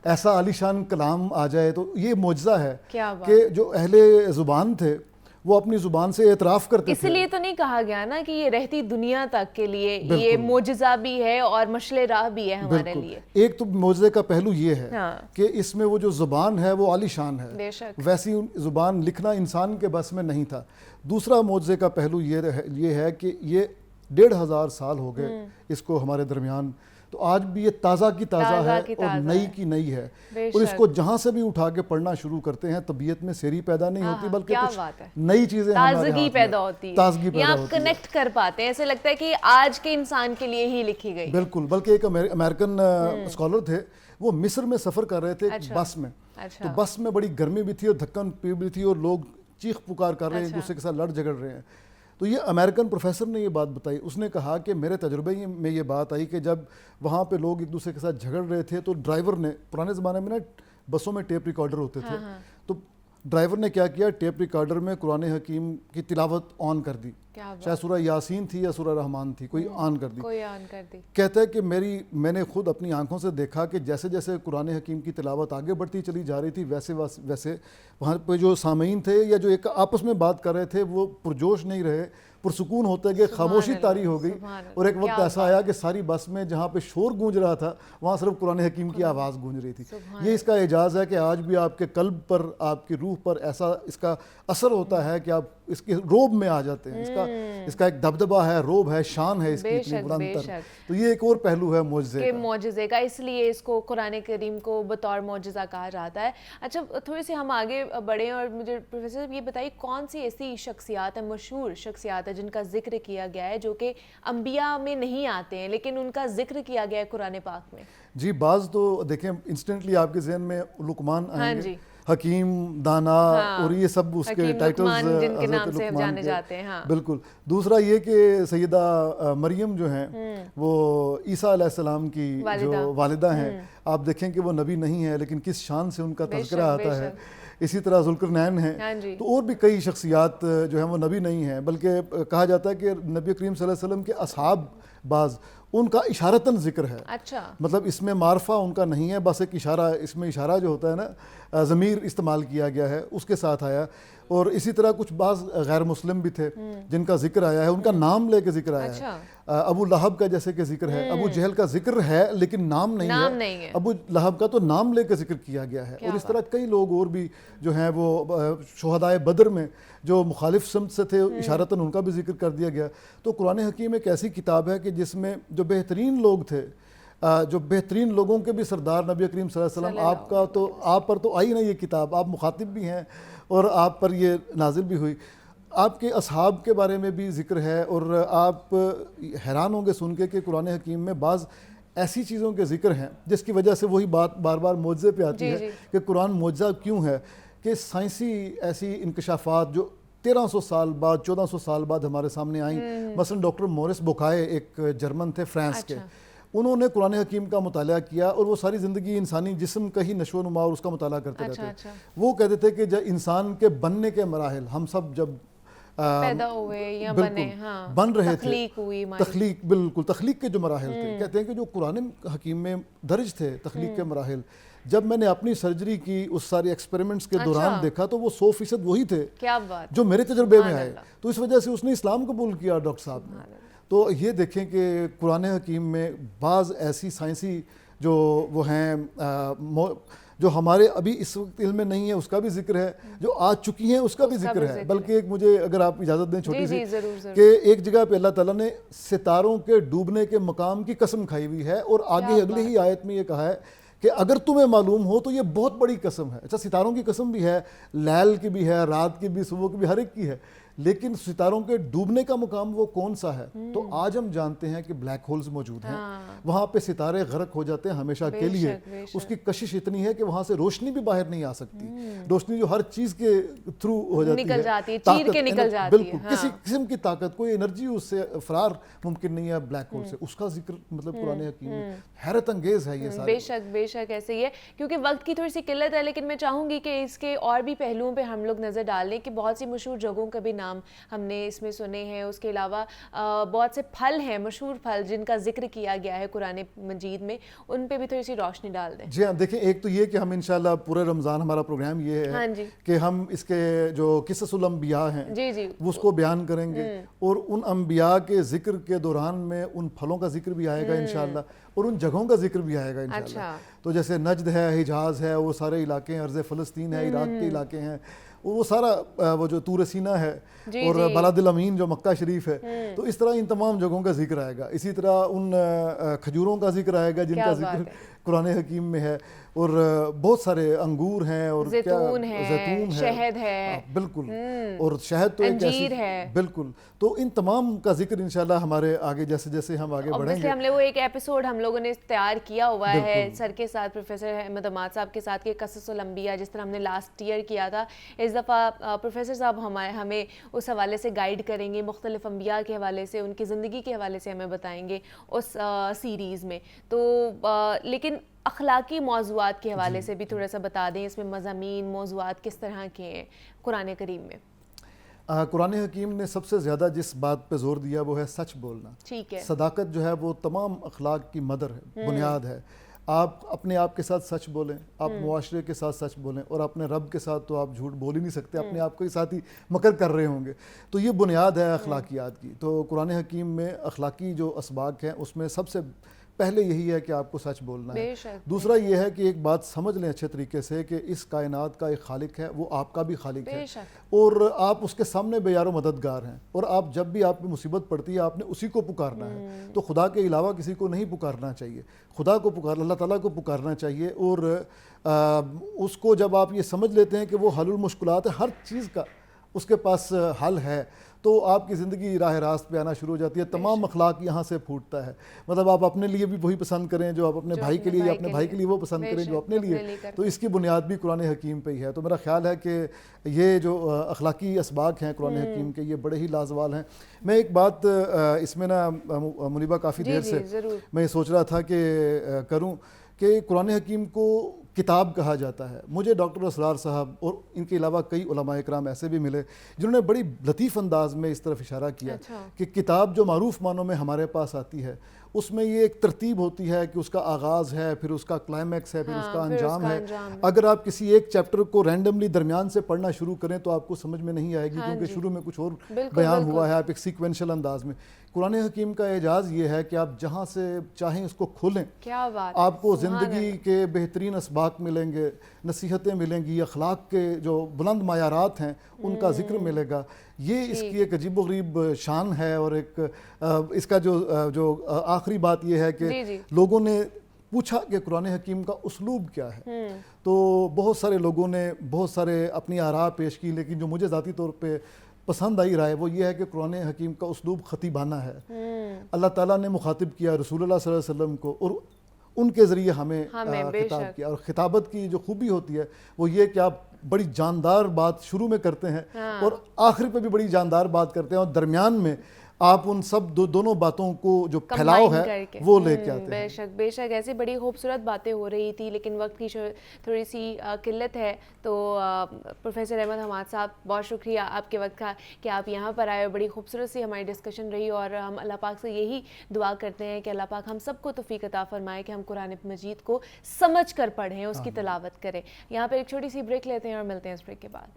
ایسا عالی شان کلام آ جائے؟ تو یہ معجزہ ہے کہ جو اہل زبان تھے وہ اپنی زبان سے اعتراف کرتے تھے. اس لیے تو نہیں کہا گیا نا کہ یہ رہتی دنیا تک کے لیے یہ معجزہ بھی ہے اور مشعل راہ بھی ہے ہمارے لیے. ایک تو معجزے کا پہلو یہ ہے کہ اس میں وہ جو زبان ہے وہ عالی شان ہے، ویسی زبان لکھنا انسان کے بس میں نہیں تھا. دوسرا معجزے کا پہلو یہ ہے کہ یہ 1500 سال ہو گئے اس کو ہمارے درمیان، تو آج بھی یہ تازہ کی تازہ ہے اور نئی کی نئی ہے. اور اس کو جہاں سے بھی اٹھا کے پڑھنا شروع کرتے ہیں طبیعت میں سیری پیدا نہیں ہوتی، بلکہ کچھ نئی چیزیں تازگی پیدا ہوتی ہے، تازگی پیدا ہوتی ہے، آپ کنیکٹ کر پاتے ہیں. ایسے لگتا ہے کہ آج کے انسان کے لیے ہی لکھی گئی. بالکل. بلکہ ایک امریکن اسکالر تھے، وہ مصر میں سفر کر رہے تھے بس میں. تو بس میں بڑی گرمی بھی تھی اور دھکن بھی تھی اور لوگ چیخ پکار کر رہے ہیں، ایک دوسرے کے ساتھ لڑ جھگڑ رہے ہیں. تو یہ امریکن پروفیسر نے یہ بات بتائی. اس نے کہا کہ میرے تجربے میں یہ بات آئی کہ جب وہاں پہ لوگ ایک دوسرے کے ساتھ جھگڑ رہے تھے تو ڈرائیور نے، پرانے زمانے میں نا بسوں میں ٹیپ ریکارڈر ہوتے تھے، تو ڈرائیور نے کیا کیا، ٹیپ ریکارڈر میں قرآن حکیم کی تلاوت آن کر دی. چاہے سورہ یاسین تھی یا سورہ رحمان تھی، کوئی آن کر دی. کہتا ہے کہ میں نے خود اپنی آنکھوں سے دیکھا کہ جیسے جیسے قرآن حکیم کی تلاوت آگے بڑھتی چلی جا رہی تھی ویسے ویسے وہاں پہ جو سامعین تھے یا جو ایک آپس میں بات کر رہے تھے وہ پرجوش نہیں رہے، پرسکون ہوتے گئے، خاموشی طاری ہو گئی. اور ایک وقت ایسا آیا کہ ساری بس میں جہاں پہ شور گونج رہا تھا وہاں صرف قرآن حکیم کی آواز گونج رہی تھی. یہ اس کا اعجاز ہے کہ آج بھی آپ کے قلب پر، آپ کی روح پر ایسا اس کا اثر ہوتا ہے کہ آپ اس کے روب میں آ جاتے ہیں. اس کا ایک دبدبہ ہے، روب ہے، شان ہے اس کی اتنی بلند تر. تو یہ ایک اور پہلو ہے معجزے کا، اس لیے اس کو قرآن کریم کو بطور معجزہ کہا جاتا ہے. اچھا تھوڑے سے ہم آگے بڑھیں اور مجھے پروفیسر یہ بتائیے کون سی ایسی شخصیات ہیں، مشہور شخصیات ہیں جن کا ذکر کیا گیا ہے جو کہ انبیاء میں نہیں آتے ہیں لیکن ان کا ذکر کیا گیا ہے قرآن پاک میں؟ جی بعض تو دیکھیں انسٹنٹلی آپ کے ذہن میں لقمان آئیں گے، حکیم، دانا، اور یہ سب اس کے ٹائٹلز جن کے نام سے جانے جاتے ہیں. بالکل. دوسرا یہ کہ سیدہ مریم جو ہیں وہ عیسیٰ علیہ السلام کی جو والدہ ہیں، آپ دیکھیں کہ وہ نبی نہیں ہے لیکن کس شان سے ان کا تذکرہ آتا ہے. اسی طرح ذوالقرنین ہیں. تو اور بھی کئی شخصیات جو ہیں وہ نبی نہیں ہیں، بلکہ کہا جاتا ہے کہ نبی کریم صلی اللہ علیہ وسلم کے اصحاب بعض ان کا اشارتاً ذکر ہے. مطلب اس میں معرفہ ان کا نہیں ہے، بس ایک اشارہ، اس میں اشارہ جو ہوتا ہے نا ضمیر استعمال کیا گیا ہے اس کے ساتھ آیا. اور اسی طرح کچھ بعض غیر مسلم بھی تھے جن کا ذکر آیا ہے، ان کا نام لے کے ذکر آیا ہے. ابو لہب کا جیسے کہ ذکر ہے، ابو جہل کا ذکر ہے لیکن نام نہیں ہے. ابو لہب کا تو نام لے کے ذکر کیا گیا ہے. اور اس طرح کئی لوگ اور بھی جو ہیں وہ شہدائے بدر میں جو مخالف سمت سے تھے اشارتاً ان کا بھی ذکر کر دیا گیا. تو قرآن حکیم ایک ایسی کتاب ہے کہ جس میں جو بہترین لوگ تھے جو بہترین لوگوں کے بھی سردار نبی کریم صلی اللہ علیہ وسلم آپ پر تو آئی نا یہ کتاب, آپ مخاطب بھی ہیں اور آپ پر یہ نازل بھی ہوئی. آپ کے اصحاب کے بارے میں بھی ذکر ہے, اور آپ حیران ہوں گے سن کے کہ قرآن حکیم میں بعض ایسی چیزوں کے ذکر ہیں جس کی وجہ سے وہی بات بار بار معجزے پہ آتی ہے کہ قرآن معجزہ کیوں ہے, کہ سائنسی ایسی انکشافات جو 1300 سال بعد 1400 سال بعد ہمارے سامنے آئیں. مثلا ڈاکٹر مورس بوکائے ایک جرمن تھے فرانس کے, انہوں نے قرآن حکیم کا مطالعہ کیا اور وہ ساری زندگی انسانی جسم کا ہی نشو و نما اور اس کا مطالعہ کرتے رہتے. وہ کہتے تھے کہ جب انسان کے بننے کے مراحل, ہم سب جب پیدا ہوئے یا بن رہے تھے, تخلیق بالکل تخلیق کے جو مراحل تھے, کہتے ہیں کہ جو قرآن حکیم میں درج تھے تخلیق کے مراحل, جب میں نے اپنی سرجری کی اس سارے ایکسپیریمنٹس کے دوران دیکھا تو وہ 100% وہی تھے جو میرے تجربے میں آئے. تو اس وجہ سے اس نے اسلام قبول کیا ڈاکٹر صاحب نے. تو یہ دیکھیں کہ قرآن حکیم میں بعض ایسی سائنسی جو وہ ہیں جو ہمارے ابھی اس وقت علم میں نہیں ہے اس کا بھی ذکر ہے, جو آ چکی ہیں اس کا بھی ذکر ہے. بلکہ ایک مجھے اگر آپ اجازت دیں چھوٹی سی, کہ ایک جگہ پہ اللہ تعالیٰ نے ستاروں کے ڈوبنے کے مقام کی قسم کھائی ہوئی ہے, اور آگے اگلے ہی آیت میں یہ کہا ہے کہ اگر تمہیں معلوم ہو تو یہ بہت بڑی قسم ہے. اچھا, ستاروں کی قسم بھی ہے, لیل کی بھی ہے, رات کی بھی, صبح کی بھی, ہر ایک کی ہے, لیکن ستاروں کے ڈوبنے کا مقام وہ کون سا ہے؟ تو آج ہم جانتے ہیں کہ بلیک ہولز موجود ہیں, وہاں پہ ستارے غرق ہو جاتے ہیں ہمیشہ کے لیے. اس کی کشش اتنی ہے کہ وہاں سے روشنی بھی باہر نہیں آ سکتی, روشنی جو ہر چیز کے تھرو ہو جاتی ہے, چیر کے نکل جاتی ہے, بالکل کسی قسم کی طاقت, کوئی انرجی اس سے فرار ممکن نہیں ہے بلیک ہول سے. اس کا ذکر مطلب قرآن حکیم میں حیرت انگیز ہے یہ سارے. بے شک ایسے ہی ہے, کیونکہ وقت کی تھوڑی سی قلت ہے, لیکن میں چاہوں گی کہ اس کے اور بھی پہلوؤں پہ ہم لوگ نظر ڈال لیں کہ بہت سی مشہور جگہوں کا بھی نام ہم نے اس میں سنے ہیں. اس کے علاوہ بہت سے پھل ہیں, مشہور پھل جن کا ذکر کیا گیا ہے قرآن مجید میں, ان پہ بھی تھوڑی سی روشنی ڈال دیں. جی ہاں, دیکھیں ایک تو یہ کہ ہم انشاءاللہ پورے رمضان ہمارا پروگرام یہ ہے کہ ہم اس کے جو قصص الانبیاء ہیں اس کو بیان کریں گے, اور ان انبیاء کے ذکر کے دوران میں ان پھلوں کا ذکر بھی آئے گا انشاءاللہ, اور ان جگہوں کا ذکر بھی آئے گا انشاءاللہ. تو جیسے نجد ہے, حجاز ہے, وہ سارے علاقے ہیں, ارض فلسطین ہے, عراق کے علاقے ہیں, وہ سارا وہ جو طور سینہ ہے اور بلد الامین جو مکہ شریف ہے, تو اس طرح ان تمام جگہوں کا ذکر آئے گا. اسی طرح ان کھجوروں کا ذکر آئے گا جن کا ذکر قرآن حکیم میں ہے, اور بہت سارے انگور ہیں, اور زیتون ہے, شہد ہے, بالکل, اور شہد تو ایک ایسی ہے, بالکل. تو ان تمام کا ذکر انشاءاللہ ہمارے آگے جیسے جیسے ہم آگے بڑھیں گے. ہم نے وہ ایک ایپیسوڈ ہم لوگوں نے تیار کیا ہوا ہے سر کے ساتھ, پروفیسر احمد عماد صاحب کے ساتھ, کہ قصص الانبیاء جس طرح ہم نے لاسٹ ایئر کیا تھا, اس دفعہ پروفیسر صاحب ہمیں اس حوالے سے گائیڈ کریں گے, مختلف انبیاء کے حوالے سے, ان کی زندگی کے حوالے سے ہمیں بتائیں گے اس سیریز میں. تو لیکن اخلاقی موضوعات کے حوالے سے بھی تھوڑا سا بتا دیں, اس میں مضامین موضوعات کس طرح کے ہیں قرآن کریم میں. قرآن حکیم نے سب سے زیادہ جس بات پہ زور دیا وہ ہے سچ بولنا. ٹھیک ہے, صداقت جو ہے وہ تمام اخلاق کی مدر ہے, بنیاد ہے. آپ اپنے آپ کے ساتھ سچ بولیں, آپ معاشرے کے ساتھ سچ بولیں, اور اپنے رب کے ساتھ تو آپ جھوٹ بول ہی نہیں سکتے, اپنے آپ کے ساتھ ہی مکر کر رہے ہوں گے. تو یہ بنیاد ہے اخلاقیات کی. تو قرآن حکیم میں اخلاقی جو اسباق ہیں اس میں سب سے پہلے یہی ہے کہ آپ کو سچ بولنا ہے. دوسرا یہ ہے کہ ایک بات سمجھ لیں اچھے طریقے سے کہ اس کائنات کا ایک خالق ہے, وہ آپ کا بھی خالق ہے, اور آپ اس کے سامنے بے یار و مددگار ہیں, اور آپ جب بھی آپ پہ مصیبت پڑتی ہے آپ نے اسی کو پکارنا ہے. تو خدا کے علاوہ کسی کو نہیں پکارنا چاہیے, خدا کو اللہ تعالیٰ کو پکارنا چاہیے. اور اس کو جب آپ یہ سمجھ لیتے ہیں کہ وہ حل المشکلات ہے, ہر چیز کا اس کے پاس حل ہے, تو آپ کی زندگی راہ راست پہ آنا شروع ہو جاتی ہے. تمام اخلاق یہاں سے پھوٹتا ہے. مطلب آپ اپنے لیے بھی وہی پسند کریں جو آپ اپنے بھائی کے لیے, یا اپنے بھائی کے لیے وہ پسند کریں جو اپنے لیے. تو اس کی بنیاد بھی قرآن حکیم پہ ہی ہے. تو میرا خیال ہے کہ یہ جو اخلاقی اسباق ہیں قرآن حکیم کے, یہ بڑے ہی لازوال ہیں. میں ایک بات اس میں نا منیبہ کافی دیر سے میں یہ سوچ رہا تھا کہ کروں, کہ قرآن حکیم کو کتاب کہا جاتا ہے. مجھے ڈاکٹر اسرار صاحب اور ان کے علاوہ کئی علماء اکرام ایسے بھی ملے جنہوں نے بڑی لطیف انداز میں اس طرف اشارہ کیا کہ کتاب جو معروف معنوں میں ہمارے پاس آتی ہے اس میں یہ ایک ترتیب ہوتی ہے کہ اس کا آغاز ہے, پھر اس کا کلائمیکس ہے, پھر اس کا انجام ہے. اگر آپ کسی ایک چیپٹر کو رینڈملی درمیان سے پڑھنا شروع کریں تو آپ کو سمجھ میں نہیں آئے گی, کیونکہ شروع میں کچھ اور بیان ہوا ہے, آپ ایک سیکوینشل انداز میں. قرآن حکیم کا اعجاز یہ ہے کہ آپ جہاں سے چاہیں اس کو کھولیں, آپ کو زندگی کے بہترین اسباق ملیں گے, نصیحتیں ملیں گی, اخلاق کے جو بلند معیارات ہیں ان کا ذکر ملے گا. یہ اس کی ایک عجیب و غریب شان ہے, اور ایک اس کا جو آخری بات یہ ہے کہ لوگوں نے پوچھا کہ قرآن حکیم کا اسلوب کیا ہے، تو بہت سارے لوگوں نے بہت سارے اپنی آراء پیش کی، لیکن جو مجھے ذاتی طور پہ پسند آئی رائے وہ یہ ہے کہ قرآن حکیم کا اسلوب خطیبانہ ہے۔ اللہ تعالیٰ نے مخاطب کیا رسول اللہ صلی اللہ علیہ وسلم کو، اور ان کے ذریعے ہمیں خطاب کیا، اور خطابت کی جو خوبی ہوتی ہے وہ یہ کہ آپ بڑی جاندار بات شروع میں کرتے ہیں اور آخر پہ بھی بڑی جاندار بات کرتے ہیں، اور درمیان میں آپ ان سب دونوں باتوں کو جو پھیلاؤ ہے وہ لے کے آتے ہیں۔ بے شک ایسی بڑی خوبصورت باتیں ہو رہی تھی، لیکن وقت کی تھوڑی سی قلت ہے، تو پروفیسر احمد حماد صاحب بہت شکریہ آپ کے وقت کا کہ آپ یہاں پر آئے، بڑی خوبصورت سی ہماری ڈسکشن رہی، اور ہم اللہ پاک سے یہی دعا کرتے ہیں کہ اللہ پاک ہم سب کو توفیق عطا فرمائے کہ ہم قرآن مجید کو سمجھ کر پڑھیں، اس کی تلاوت کریں۔ یہاں پر ایک چھوٹی سی بریک لیتے ہیں اور ملتے ہیں اس بریک کے بعد۔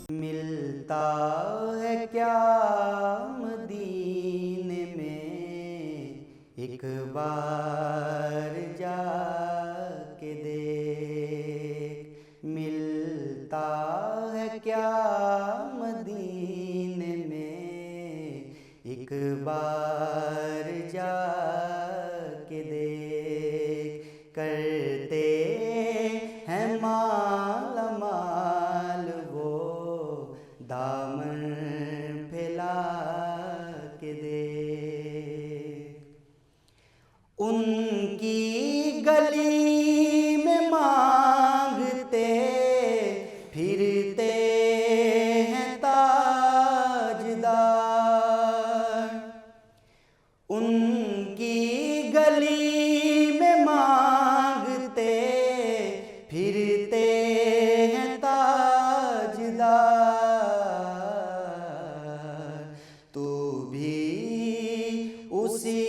ملتا ہے کیا مدینے میں، ایک بار جا کے دیکھ، ملتا ہے کیا مدینے میں، ایک بار جا کے دیکھ، کرتے ہیں مال مال وہ دامن پھیلا کے دیکھ، ان کی گلی میں مانگتے پھرتے ہیں تاجدار، ان کی گلی میں مانگتے پھرتے ہیں تاجدار، تو بھی اسی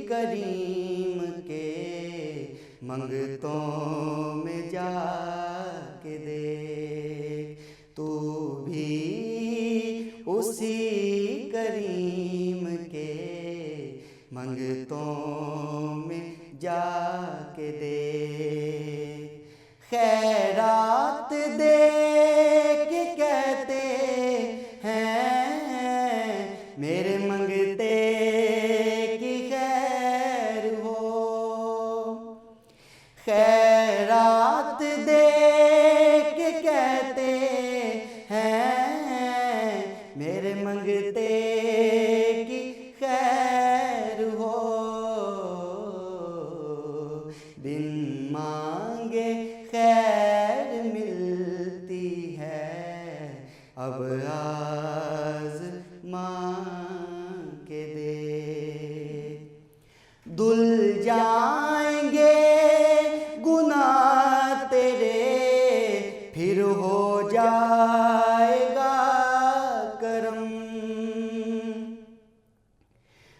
کریم کے منگتوں میں جا کے دیکھ، تو بھی اسی کریم کے منگتوں میں جا کے دیکھ، خیرات دے کے کہتے ہیں میرے منگتے کی خیر ہو، خیرات دے کے کہتے ہیں میرے منگتے کی خیر ہو، بن مانگے خیر ملتی ہے، اب آزما کے دے، دھل جائیں گے گناہ تیرے، پھر ہو جائے گا کرم،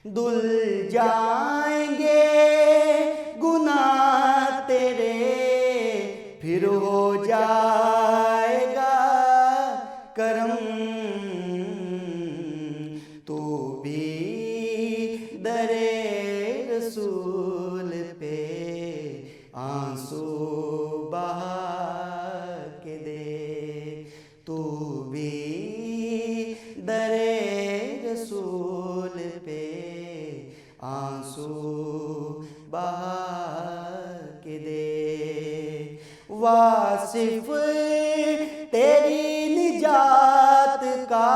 دھل جائیں گے گناہ تیرے، پھر ہو جائے گا کرم، تو بھی در رسول پہ آنسو بہا کے دے، تو بھی در رسول پہ آنسو بہا کے دے، واصف تیری نجات کا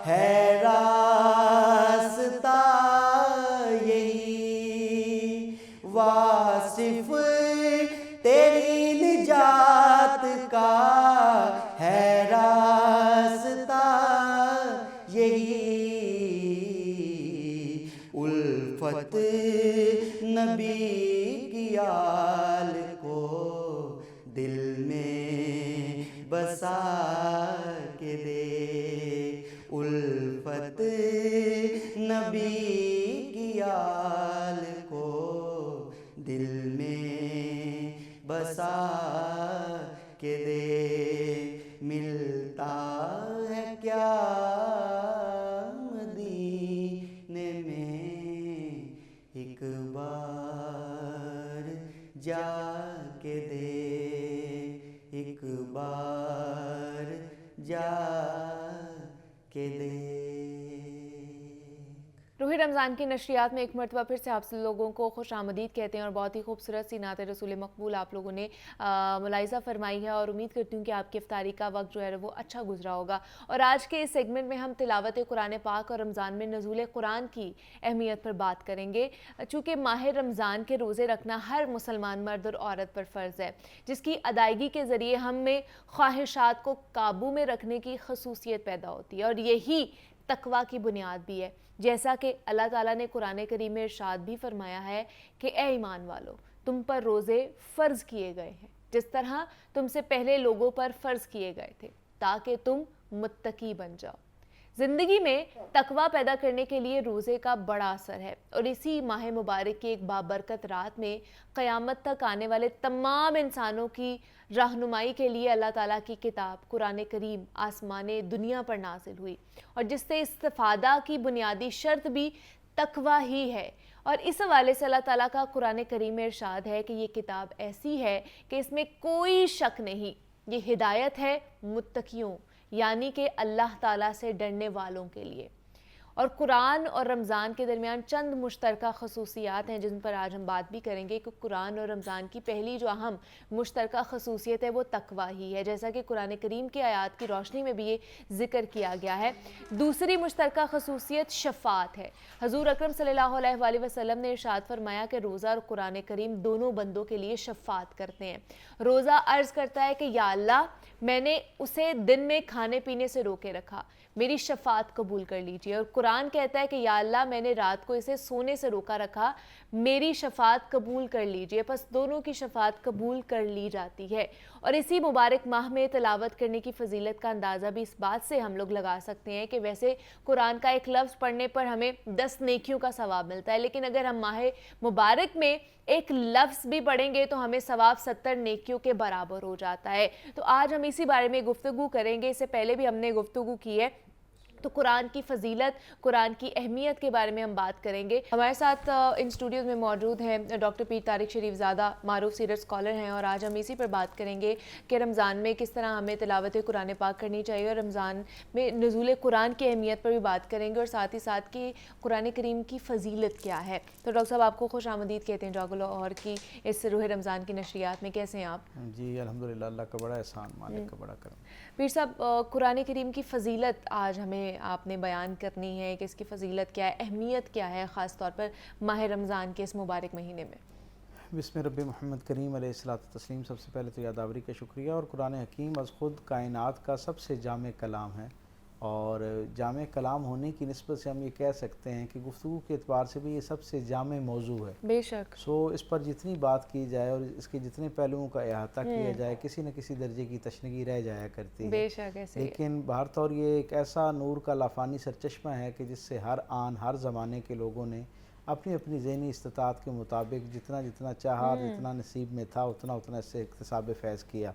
ہے راستہ یہی، واصف تیری نجات کا ہے راستہ یہی، الفت نبی کی آل کو دل میں بسا کے دے، الفت نبی کی آل کو دل میں بسا کے دے، ملتا ہے کیا مدینے میں، ایک بار جا کے دے، ایک بار جا کے دے۔ روح رمضان کی نشریات میں ایک مرتبہ پھر سے آپ لوگوں کو خوش آمدید کہتے ہیں، اور بہت ہی خوبصورت سی نعت رسول مقبول آپ لوگوں نے ملاحظہ فرمائی ہے، اور امید کرتی ہوں کہ آپ کی افطاری کا وقت جو ہے وہ اچھا گزرا ہوگا۔ اور آج کے اس سیگمنٹ میں ہم تلاوت قرآن پاک اور رمضان میں نزول قرآن کی اہمیت پر بات کریں گے، چونکہ ماہ رمضان کے روزے رکھنا ہر مسلمان مرد اور عورت پر فرض ہے، جس کی ادائیگی کے ذریعے ہم میں خواہشات کو قابو میں رکھنے کی خصوصیت پیدا ہوتی ہے، اور یہی تقوی کی بنیاد بھی ہے، جیسا کہ اللہ تعالیٰ نے قرآن کریم میں ارشاد بھی فرمایا ہے کہ اے ایمان والو، تم پر روزے فرض کیے گئے ہیں جس طرح تم سے پہلے لوگوں پر فرض کیے گئے تھے تاکہ تم متقی بن جاؤ۔ زندگی میں تقوی پیدا کرنے کے لیے روزے کا بڑا اثر ہے، اور اسی ماہ مبارک کی ایک بابرکت رات میں قیامت تک آنے والے تمام انسانوں کی رہنمائی کے لیے اللہ تعالیٰ کی کتاب قرآن کریم آسمان دنیا پر نازل ہوئی، اور جس سے استفادہ کی بنیادی شرط بھی تقوی ہی ہے۔ اور اس حوالے سے اللہ تعالیٰ کا قرآن کریم میں ارشاد ہے کہ یہ کتاب ایسی ہے کہ اس میں کوئی شک نہیں، یہ ہدایت ہے متقیوں، یعنی کہ اللہ تعالیٰ سے ڈرنے والوں کے لیے۔ اور قرآن اور رمضان کے درمیان چند مشترکہ خصوصیات ہیں جن پر آج ہم بات بھی کریں گے، کہ قرآن اور رمضان کی پہلی جو اہم مشترکہ خصوصیت ہے وہ تقوی ہی ہے، جیسا کہ قرآن کریم کی آیات کی روشنی میں بھی یہ ذکر کیا گیا ہے۔ دوسری مشترکہ خصوصیت شفاعت ہے۔ حضور اکرم صلی اللہ علیہ وآلہ وسلم نے ارشاد فرمایا کہ روزہ اور قرآن کریم دونوں بندوں کے لیے شفاعت کرتے ہیں۔ روزہ عرض کرتا ہے کہ یا اللہ، میں نے اسے دن میں کھانے پینے سے روکے رکھا، میری شفاعت قبول کر لیجئے۔ اور قرآن کہتا ہے کہ یا اللہ، میں نے رات کو اسے سونے سے روکا رکھا، میری شفاعت قبول کر لیجئے۔ پس دونوں کی شفاعت قبول کر لی جاتی ہے۔ اور اسی مبارک ماہ میں تلاوت کرنے کی فضیلت کا اندازہ بھی اس بات سے ہم لوگ لگا سکتے ہیں کہ ویسے قرآن کا ایک لفظ پڑھنے پر ہمیں 10 نیکیوں کا ثواب ملتا ہے، لیکن اگر ہم ماہ مبارک میں ایک لفظ بھی پڑھیں گے تو ہمیں ثواب 70 نیکیوں کے برابر ہو جاتا ہے۔ تو آج ہم اسی بارے میں گفتگو کریں گے، اس سے پہلے بھی ہم نے گفتگو کی ہے، تو قرآن کی فضیلت، قرآن کی اہمیت کے بارے میں ہم بات کریں گے۔ ہمارے ساتھ ان اسٹوڈیوز میں موجود ہیں ڈاکٹر پیر طارق شریف زادہ، معروف سیرت اسکالر ہیں، اور آج ہم اسی پر بات کریں گے کہ رمضان میں کس طرح ہمیں تلاوت قرآن پاک کرنی چاہیے، اور رمضان میں نزول قرآن کی اہمیت پر بھی بات کریں گے، اور ساتھ ہی ساتھ کہ قرآن کریم کی فضیلت کیا ہے۔ تو ڈاکٹر صاحب، آپ کو خوش آمدید کہتے ہیں جاگو لاہور کی اس روح رمضان کی نشریات میں، کیسے ہیں آپ؟ جی الحمدللہ، اللہ کا بڑا احسان، مالک کا بڑا کرم۔ پیر صاحب، قرآن کریم کی فضیلت آج ہمیں آپ نے بیان کرنی ہے کہ اس کی فضیلت کیا ہے، اہمیت کیا ہے، خاص طور پر ماہ رمضان کے اس مبارک مہینے میں؟ بسم رب محمد کریم علیہ الصلوۃ والتسلیم۔ سب سے پہلے تو یادآوری کا شکریہ۔ اور قرآن حکیم از خود کائنات کا سب سے جامع کلام ہے، اور جامع کلام ہونے کی نسبت سے ہم یہ کہہ سکتے ہیں کہ گفتگو کے اعتبار سے بھی یہ سب سے جامع موضوع ہے۔ بے شک۔ اس پر جتنی بات کی جائے اور اس کے جتنے پہلوؤں کا احاطہ کیا جائے، کسی نہ کسی درجے کی تشنگی رہ جایا کرتی ہے۔ بے شک ایسے ہی ہے۔ لیکن بہر طور یہ ایک ایسا نور کا لافانی سرچشمہ ہے کہ جس سے ہر آن ہر زمانے کے لوگوں نے اپنی اپنی ذہنی استطاعت کے مطابق جتنا جتنا چاہا، جتنا نصیب میں تھا، اتنا اتنا اس سے اکتساب فیض کیا۔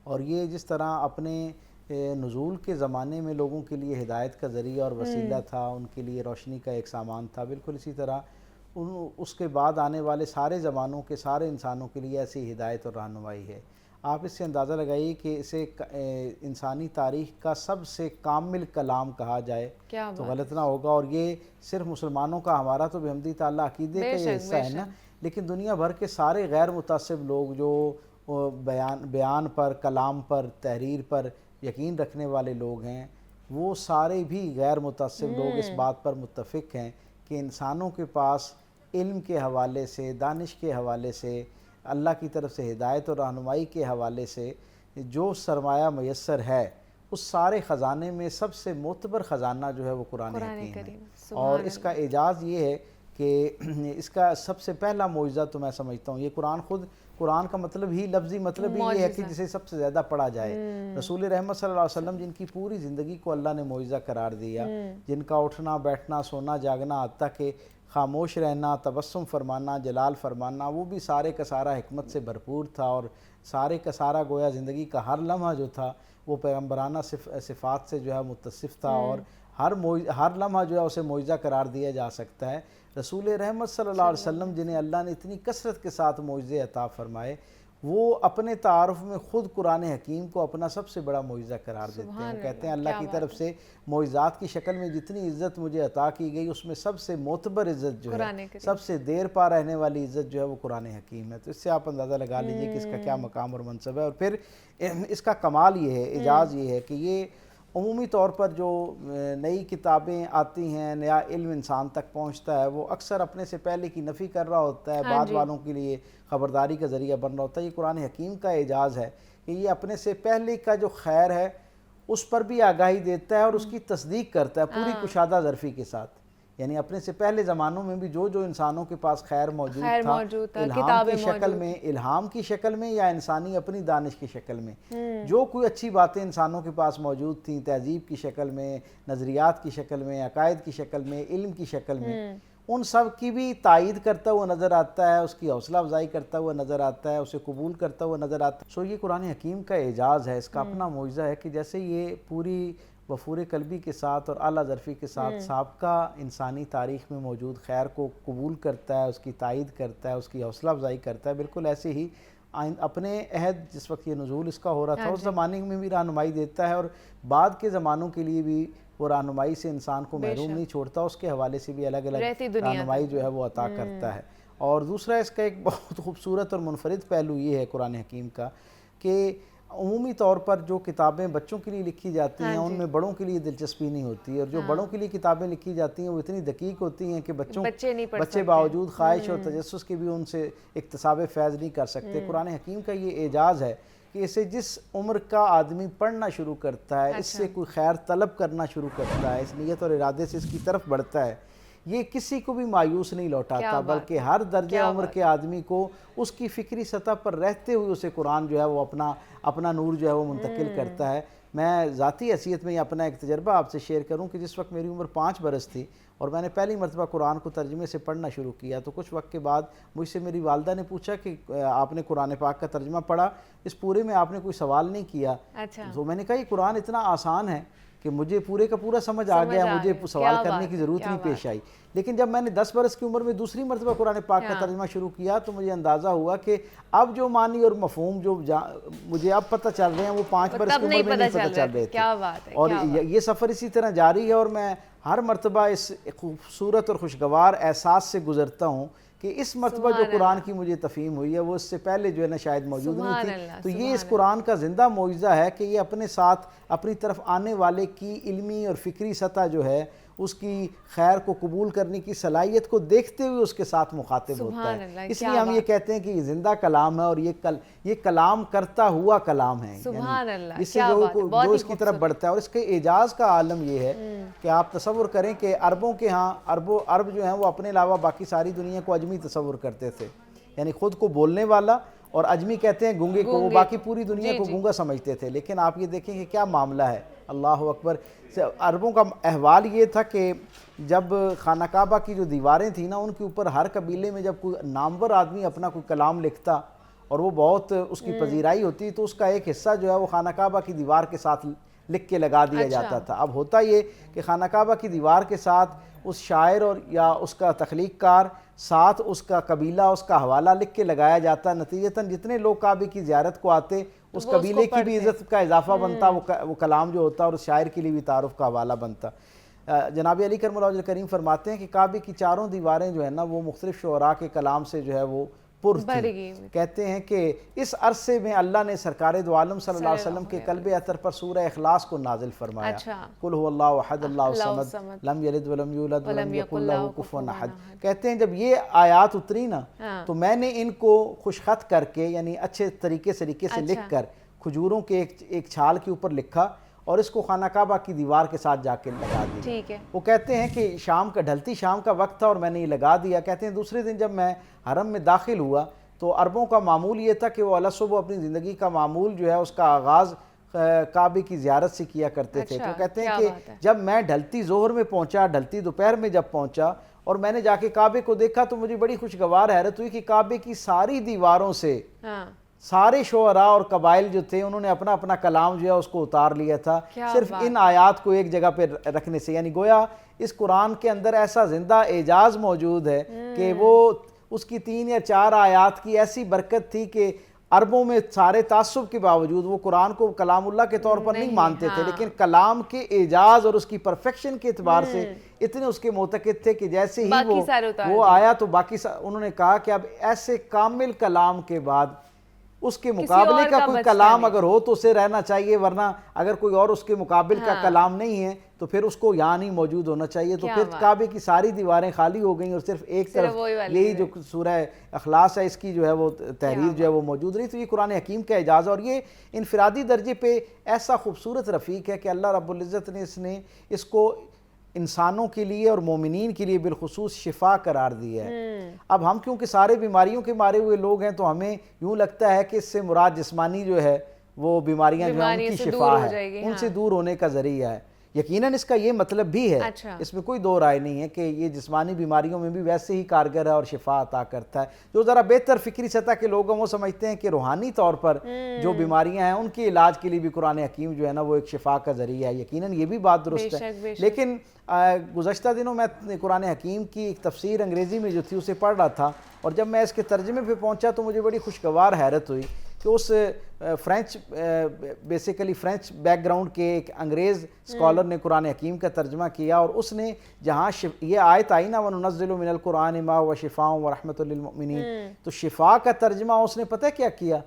اور یہ جس طرح اپنے نزول کے زمانے میں لوگوں کے لیے ہدایت کا ذریعہ اور وسیلہ تھا، ان کے لیے روشنی کا ایک سامان تھا، بالکل اسی طرح اس کے بعد آنے والے سارے زمانوں کے سارے انسانوں کے لیے ایسی ہدایت اور رہنمائی ہے۔ آپ اس سے اندازہ لگائیے کہ اسے انسانی تاریخ کا سب سے کامل کلام کہا جائے تو غلط نہ ہوگا، اور یہ صرف مسلمانوں کا، ہمارا تو بحمدی تعالیٰ عقیدے کا یہ حصہ ہے نا، لیکن دنیا بھر کے سارے غیر متعصب لوگ جو بیان پر، کلام پر، تحریر پر یقین رکھنے والے لوگ ہیں، وہ سارے بھی غیر متعصب لوگ اس بات پر متفق ہیں کہ انسانوں کے پاس علم کے حوالے سے، دانش کے حوالے سے، اللہ کی طرف سے ہدایت اور رہنمائی کے حوالے سے جو سرمایہ میسر ہے، اس سارے خزانے میں سب سے معتبر خزانہ جو ہے وہ قرآن حکیم ہے۔ اور اس کا اعجاز یہ ہے کہ اس کا سب سے پہلا معجزہ تو میں سمجھتا ہوں، یہ قرآن کا مطلب ہی، لفظی مطلب ہی یہ ہے کہ جسے سب سے زیادہ پڑھا جائے۔ رسول رحمت صلی اللہ علیہ وسلم جن کی پوری زندگی کو اللہ نے معجزہ قرار دیا، جن کا اٹھنا بیٹھنا سونا جاگنا، حتیٰ کہ خاموش رہنا، تبسم فرمانا، جلال فرمانا، وہ بھی سارے کا سارا حکمت سے بھرپور تھا، اور سارے کا سارا گویا زندگی کا ہر لمحہ جو تھا وہ پیغمبرانہ صفات سے جو ہے متصف تھا، اور ہر لمحہ جو ہے اسے معجزہ قرار دیا جا سکتا ہے۔ رسول رحمت صلی اللہ علیہ وسلم جنہیں اللہ نے اتنی کثرت کے ساتھ معجزے عطا فرمائے، وہ اپنے تعارف میں خود قرآن حکیم کو اپنا سب سے بڑا معجزہ قرار دیتے ہیں۔ کہتے ہیں اللہ کی طرف سے معجزات کی شکل میں جتنی عزت مجھے عطا کی گئی، اس میں سب سے معتبر عزت جو ہے، سب سے دیر پا رہنے والی عزت جو ہے وہ قرآن حکیم ہے۔ تو اس سے آپ اندازہ لگا لیجئے کہ اس کا کیا مقام اور منصب ہے۔ اور پھر اس کا کمال یہ ہے، اعجاز یہ ہے کہ یہ عمومی طور پر جو نئی کتابیں آتی ہیں، نیا علم انسان تک پہنچتا ہے، وہ اکثر اپنے سے پہلے کی نفی کر رہا ہوتا ہے، بعد والوں کے لیے خبرداری کا ذریعہ بن رہا ہوتا ہے۔ یہ قرآن حکیم کا اعجاز ہے کہ یہ اپنے سے پہلے کا جو خیر ہے اس پر بھی آگاہی دیتا ہے اور اس کی تصدیق کرتا ہے پوری کشادہ ظرفی کے ساتھ۔ یعنی اپنے سے پہلے زمانوں میں بھی جو انسانوں کے پاس خیر موجود تھا، الہام کی شکل میں یا انسانی اپنی دانش کی شکل میں، جو کوئی اچھی باتیں انسانوں کے پاس موجود تھیں، تہذیب کی شکل میں، نظریات کی شکل میں، عقائد کی شکل میں، علم کی شکل میں، ان سب کی بھی تائید کرتا ہوا نظر آتا ہے، اس کی حوصلہ افزائی کرتا ہوا نظر آتا ہے، اسے قبول کرتا ہوا نظر آتا ہے۔ سو یہ قرآن حکیم کا اعجاز ہے، اس کا اپنا معجزہ ہے کہ جیسے یہ پوری وفور قلبی کے ساتھ اور اعلیٰ ظرفی کے ساتھ سابقہ انسانی تاریخ میں موجود خیر کو قبول کرتا ہے، اس کی تائید کرتا ہے، اس کی حوصلہ افزائی کرتا ہے، بالکل ایسے ہی اپنے عہد جس وقت یہ نزول اس کا ہو رہا تھا اس زمانے میں بھی رہنمائی دیتا ہے، اور بعد کے زمانوں کے لیے بھی وہ رہنمائی سے انسان کو محروم نہیں چھوڑتا، اس کے حوالے سے بھی الگ الگ رہنمائی جو ہے وہ عطا کرتا ہے۔ اور دوسرا اس کا ایک بہت خوبصورت اور منفرد پہلو یہ ہے قرآن حکیم کا کہ عمومی طور پر جو کتابیں بچوں کے لیے لکھی جاتی ہیں ان میں بڑوں کے لیے دلچسپی نہیں ہوتی، اور جو بڑوں کے لیے کتابیں لکھی جاتی ہیں وہ اتنی دقیق ہوتی ہیں کہ بچے باوجود خواہش اور تجسس کے بھی ان سے اکتساب فیض نہیں کر سکتے۔ قرآن حکیم کا یہ اعجاز ہے کہ اسے جس عمر کا آدمی پڑھنا شروع کرتا ہے، اس سے کوئی خیر طلب کرنا شروع کرتا ہے، اس نیت اور ارادے سے اس کی طرف بڑھتا ہے، یہ کسی کو بھی مایوس نہیں لوٹاتا، بلکہ ہر درجہ عمر کے آدمی کو اس کی فکری سطح پر رہتے ہوئے اسے قرآن جو ہے وہ اپنا نور جو ہے وہ منتقل کرتا ہے۔ میں ذاتی حیثیت میں اپنا ایک تجربہ آپ سے شیئر کروں کہ جس وقت میری عمر 5 برس تھی اور میں نے پہلی مرتبہ قرآن کو ترجمے سے پڑھنا شروع کیا، تو کچھ وقت کے بعد مجھ سے میری والدہ نے پوچھا کہ آپ نے قرآن پاک کا ترجمہ پڑھا، اس پورے میں آپ نے کوئی سوال نہیں کیا؟ تو میں نے کہا یہ قرآن اتنا آسان ہے کہ مجھے پورے کا پورا سمجھ آ گیا، مجھے سوال کرنے کی ضرورت نہیں پیش آئی۔ لیکن جب میں نے 10 برس کی عمر میں دوسری مرتبہ قرآن پاک کا ترجمہ شروع کیا تو مجھے اندازہ ہوا کہ اب جو معنی اور مفہوم جو مجھے اب پتہ چل رہے ہیں وہ 5 برس کی عمر میں نہیں پتہ چل رہے تھے، اور یہ سفر اسی طرح جاری ہے، اور میں ہر مرتبہ اس خوبصورت اور خوشگوار احساس سے گزرتا ہوں کہ اس مرتبہ جو قرآن کی مجھے تفہیم ہوئی ہے وہ اس سے پہلے جو ہے نا شاید موجود نہیں تھی۔ تو یہ اس قرآن کا زندہ معجزہ ہے کہ یہ اپنے ساتھ اپنی طرف آنے والے کی علمی اور فکری سطح جو ہے اس کی خیر کو قبول کرنے کی صلاحیت کو دیکھتے ہوئے اس کے ساتھ مخاطب ہوتا ہے۔ اس لیے ہم یہ کہتے ہیں کہ یہ زندہ کلام ہے اور یہ کلام کرتا ہوا کلام ہے، اس سے جو اس کی طرف بڑھتا ہے۔ اور اس کے اعجاز کا عالم یہ ہے کہ آپ تصور کریں کہ عربوں کے ہاں عرب جو ہیں وہ اپنے علاوہ باقی ساری دنیا کو اجمی تصور کرتے تھے، یعنی خود کو بولنے والا، اور اجمی کہتے ہیں گونگے کو، وہ باقی پوری دنیا کو گونگا سمجھتے تھے۔ لیکن آپ یہ دیکھیں کہ کیا معاملہ ہے، اللہ اکبر۔ عربوں کا احوال یہ تھا کہ جب خانہ کعبہ کی جو دیواریں تھیں نا ان کے اوپر ہر قبیلے میں جب کوئی نامور آدمی اپنا کوئی کلام لکھتا اور وہ بہت اس کی پذیرائی ہوتی تو اس کا ایک حصہ جو ہے وہ خانہ کعبہ کی دیوار کے ساتھ لکھ کے لگا دیا جاتا تھا۔ اب ہوتا یہ کہ خانہ کعبہ کی دیوار کے ساتھ اس شاعر اور یا اس کا تخلیق کار ساتھ اس کا قبیلہ اس کا حوالہ لکھ کے لگایا جاتا، نتیجتاً جتنے لوگ کعبے کی زیارت کو آتے اس قبیلے کی بھی عزت کا اضافہ بنتا، وہ کلام جو ہوتا اور اس شاعر کے لیے بھی تعارف کا حوالہ بنتا۔ جناب علی کرم اللہ وجہ کریم فرماتے ہیں کہ کعبے کی چاروں دیواریں جو ہے نا وہ مختلف شعراء کے کلام سے جو ہے وہ پر تھی۔ کہتے ہیں کہ اس عرصے میں اللہ نے سرکار دو عالم صلی اللہ علیہ وسلم کے قلب اطہر پر سورہ اخلاص کو نازل فرمایا، قل هو اللہ احد اللہ الصمد لم یلد ولم یولد ولم یکن لہ کفوا احد۔ کہتے ہیں جب یہ آیات اتری نا تو میں نے ان کو خوشخط کر کے یعنی اچھے طریقے سے لکھ کر کھجوروں کے ایک چھال کے اوپر لکھا اور اس کو خانہ کعبہ کی دیوار کے ساتھ جا کے لگا دیا۔ وہ کہتے ہیں کہ ڈھلتی شام کا وقت تھا اور میں نے یہ لگا دیا۔ کہتے ہیں دوسرے دن جب میں حرم میں داخل ہوا تو عربوں کا معمول یہ تھا کہ وہ صبح اپنی زندگی کا معمول جو ہے اس کا آغاز کعبے کی زیارت سے کیا کرتے تھے۔ تو کہتے ہیں کہ جب میں ڈھلتی ظہر میں پہنچا، ڈھلتی دوپہر میں جب پہنچا اور میں نے جا کے کعبے کو دیکھا تو مجھے بڑی خوشگوار حیرت ہوئی کہ کعبے کی ساری دیواروں سے سارے شعراء اور قبائل جو تھے انہوں نے اپنا اپنا کلام جو ہے اس کو اتار لیا تھا صرف ان آیات کو ایک جگہ پہ رکھنے سے. یعنی گویا اس قرآن کے اندر ایسا زندہ اعجاز موجود ہے کہ وہ اس کی 3 یا 4 آیات کی ایسی برکت تھی کہ عربوں میں سارے تعصب کے باوجود وہ قرآن کو کلام اللہ کے طور پر نہیں مانتے تھے، لیکن کلام کے اعجاز اور اس کی پرفیکشن کے اعتبار سے اتنے اس کے معتقد تھے کہ جیسے ہی وہ آیا تو باقی انہوں نے کہا کہ اب ایسے کامل کلام کے بعد اس کے مقابلے کا کوئی کلام اگر ہو تو اسے رہنا چاہیے، ورنہ اگر کوئی اور اس کے مقابل کا کلام نہیں ہے تو پھر اس کو یہاں نہیں موجود ہونا چاہیے. تو پھر کعبے کی ساری دیواریں خالی ہو گئیں اور صرف ایک طرف یہی جو سورہ اخلاص ہے اس کی جو ہے وہ تحریر جو ہے وہ موجود رہی. تو یہ قرآن حکیم کا اعجاز ہے، اور یہ انفرادی درجے پہ ایسا خوبصورت رفیق ہے کہ اللہ رب العزت نے اس کو انسانوں کے لیے اور مومنین کے لیے بالخصوص شفا قرار دیا ہے. اب ہم کیونکہ سارے بیماریوں کے مارے ہوئے لوگ ہیں تو ہمیں یوں لگتا ہے کہ اس سے مراد جسمانی جو ہے وہ بیماریاں جو ہیں ان کی شفا ہے، ان سے دور ہونے کا ذریعہ ہے. یقیناً اس کا یہ مطلب بھی ہے، اس میں کوئی دو رائے نہیں ہے کہ یہ جسمانی بیماریوں میں بھی ویسے ہی کارگر ہے اور شفا عطا کرتا ہے. جو ذرا بہتر فکری سطح کے لوگ ہیں وہ سمجھتے ہیں کہ روحانی طور پر جو بیماریاں ہیں ان کے علاج کے لیے بھی قرآن حکیم جو ہے نا وہ ایک شفا کا ذریعہ ہے. یقیناً یہ بھی بات درست ہے، لیکن گزشتہ دنوں میں قرآن حکیم کی ایک تفسیر انگریزی میں جو تھی اسے پڑھ رہا تھا، اور جب میں اس کے ترجمے پہ پہنچا تو مجھے بڑی خوشگوار حیرت ہوئی کہ اس بیسیکلی فرینچ بیک گراؤنڈ کے ایک انگریز اسکالر نے قرآن حکیم کا ترجمہ کیا، اور اس نے جہاں یہ آیت آئی نا وَنُنَزِّلُ مِنَ الْقُرْآنِ مَا هُوَ شِفَاءٌ وَرَحْمَةٌ لِّلْمُؤْمِنِينَ، تو شفا کا ترجمہ اس نے پتہ کیا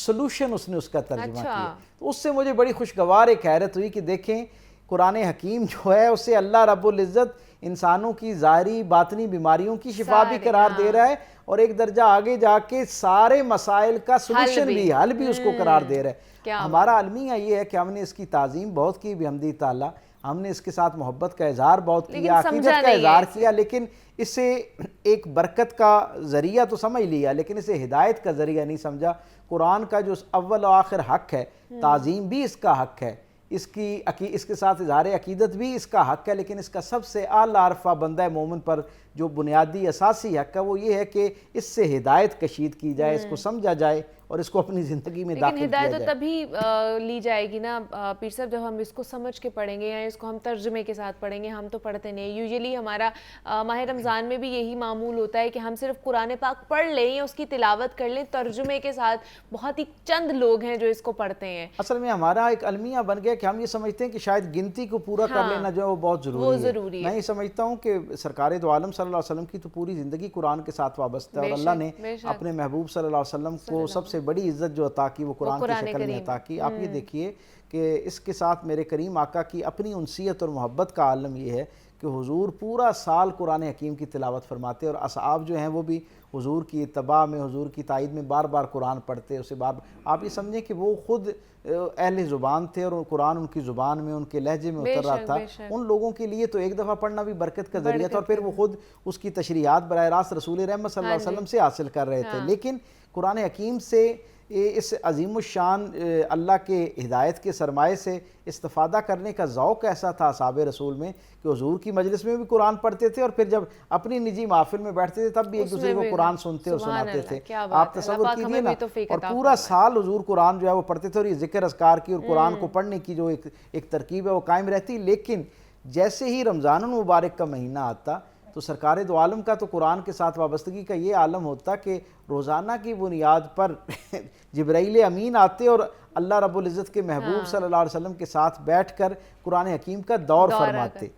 سلوشن اس نے اس کا ترجمہ کیا. تو اس سے مجھے بڑی خوشگوار ایک حیرت ہوئی کہ دیکھیں قرآن حکیم جو ہے اسے اللہ رب العزت انسانوں کی ظاہری باطنی بیماریوں کی شفا بھی قرار دے رہا ہے، اور ایک درجہ آگے جا کے سارے مسائل کا سلوشن بھی حل بھی اس کو قرار دے رہا ہے. ہمارا المیہ یہ ہے کہ ہم نے اس کی تعظیم بہت کی بحمدی تعالیٰ، ہم نے اس کے ساتھ محبت کا اظہار بہت کیا، عقیدت کا اظہار کیا، لیکن اسے ایک برکت کا ذریعہ تو سمجھ لیا لیکن اسے ہدایت کا ذریعہ نہیں سمجھا. قرآن کا جو اول و آخر حق ہے، تعظیم بھی اس کا حق ہے، اس کے ساتھ اظہار عقیدت بھی اس کا حق ہے، لیکن اس کا سب سے اعلیٰ عرفہ بندہ مومن پر جو بنیادی اساسی حق ہے وہ یہ ہے کہ اس سے ہدایت کشید کی جائے، اس کو سمجھا جائے اور اس کو اپنی زندگی میں داخل کیا جائے. لیکن ہدایت تو تبھی لی جائے گی نا پیر صاحب جب ہم اس کو سمجھ کے پڑھیں گے یا اس کو ہم ترجمے کے ساتھ پڑھیں گے. ہم تو پڑھتے نہیں. یوزلی ہمارا ماہ رمضان میں بھی یہی معمول ہوتا ہے کہ ہم صرف قرآن پاک پڑھ لیں یا اس کی تلاوت کر لیں ترجمے کے ساتھ. بہت ہی چند لوگ ہیں جو اس کو پڑھتے ہیں. اصل میں ہمارا ایک المیہ بن گیا کہ ہم یہ سمجھتے ہیں کہ شاید گنتی کو پورا کر لینا جو ہے وہ بہت ضروری ہے. میں یہ سمجھتا ہوں کہ سرکار دو عالم صلی اللہ علیہ وسلم کی تو پوری زندگی قرآن کے ساتھ وابستہ ہے، اور اللہ نے اپنے محبوب صلی اللہ علیہ وسلم کو سب سے بڑی عزت جو عطا کی وہ قرآن کی شکل میں عطا کی. آپ یہ دیکھیے کہ اس کے ساتھ میرے کریم آقا کی اپنی انسیت اور محبت کا عالم یہ ہے کہ حضور پورا سال قرآن حکیم کی تلاوت فرماتے، اور اصحاب جو ہیں وہ بھی حضور کی اتباع میں حضور کی تائید میں بار بار قرآن پڑھتے. اسے آپ یہ سمجھیں کہ وہ خود اہل زبان تھے اور قرآن ان کی زبان میں ان کے لہجے میں اتر رہا تھا. ان لوگوں کے لیے تو ایک دفعہ پڑھنا بھی برکت کا ذریعہ تھا، اور پھر وہ خود اس کی تشریحات براہ راست رسول رحمت صلی اللہ علیہ وسلم سے حاصل کر رہے تھے. لیکن قرآن حکیم سے اس عظیم الشان اللہ کے ہدایت کے سرمایے سے استفادہ کرنے کا ذوق ایسا تھا اصحاب رسول میں کہ حضور کی مجلس میں بھی قرآن پڑھتے تھے، اور پھر جب اپنی نجی محفل میں بیٹھتے تھے تب بھی ایک دوسرے کو قرآن سنتے اور سناتے تھے. آپ تصور کیجئے نا، اور پورا سال حضور قرآن جو ہے وہ پڑھتے تھے، اور یہ ذکر اذکار کی اور قرآن کو پڑھنے کی جو ایک ترکیب ہے وہ قائم رہتی. لیکن جیسے ہی رمضان المبارک کا مہینہ آتا تو سرکار دو عالم کا تو قرآن کے ساتھ وابستگی کا یہ عالم ہوتا کہ روزانہ کی بنیاد پر جبرائیل امین آتے اور اللہ رب العزت کے محبوب صلی اللہ علیہ وسلم کے ساتھ بیٹھ کر قرآن حکیم کا دور فرماتے.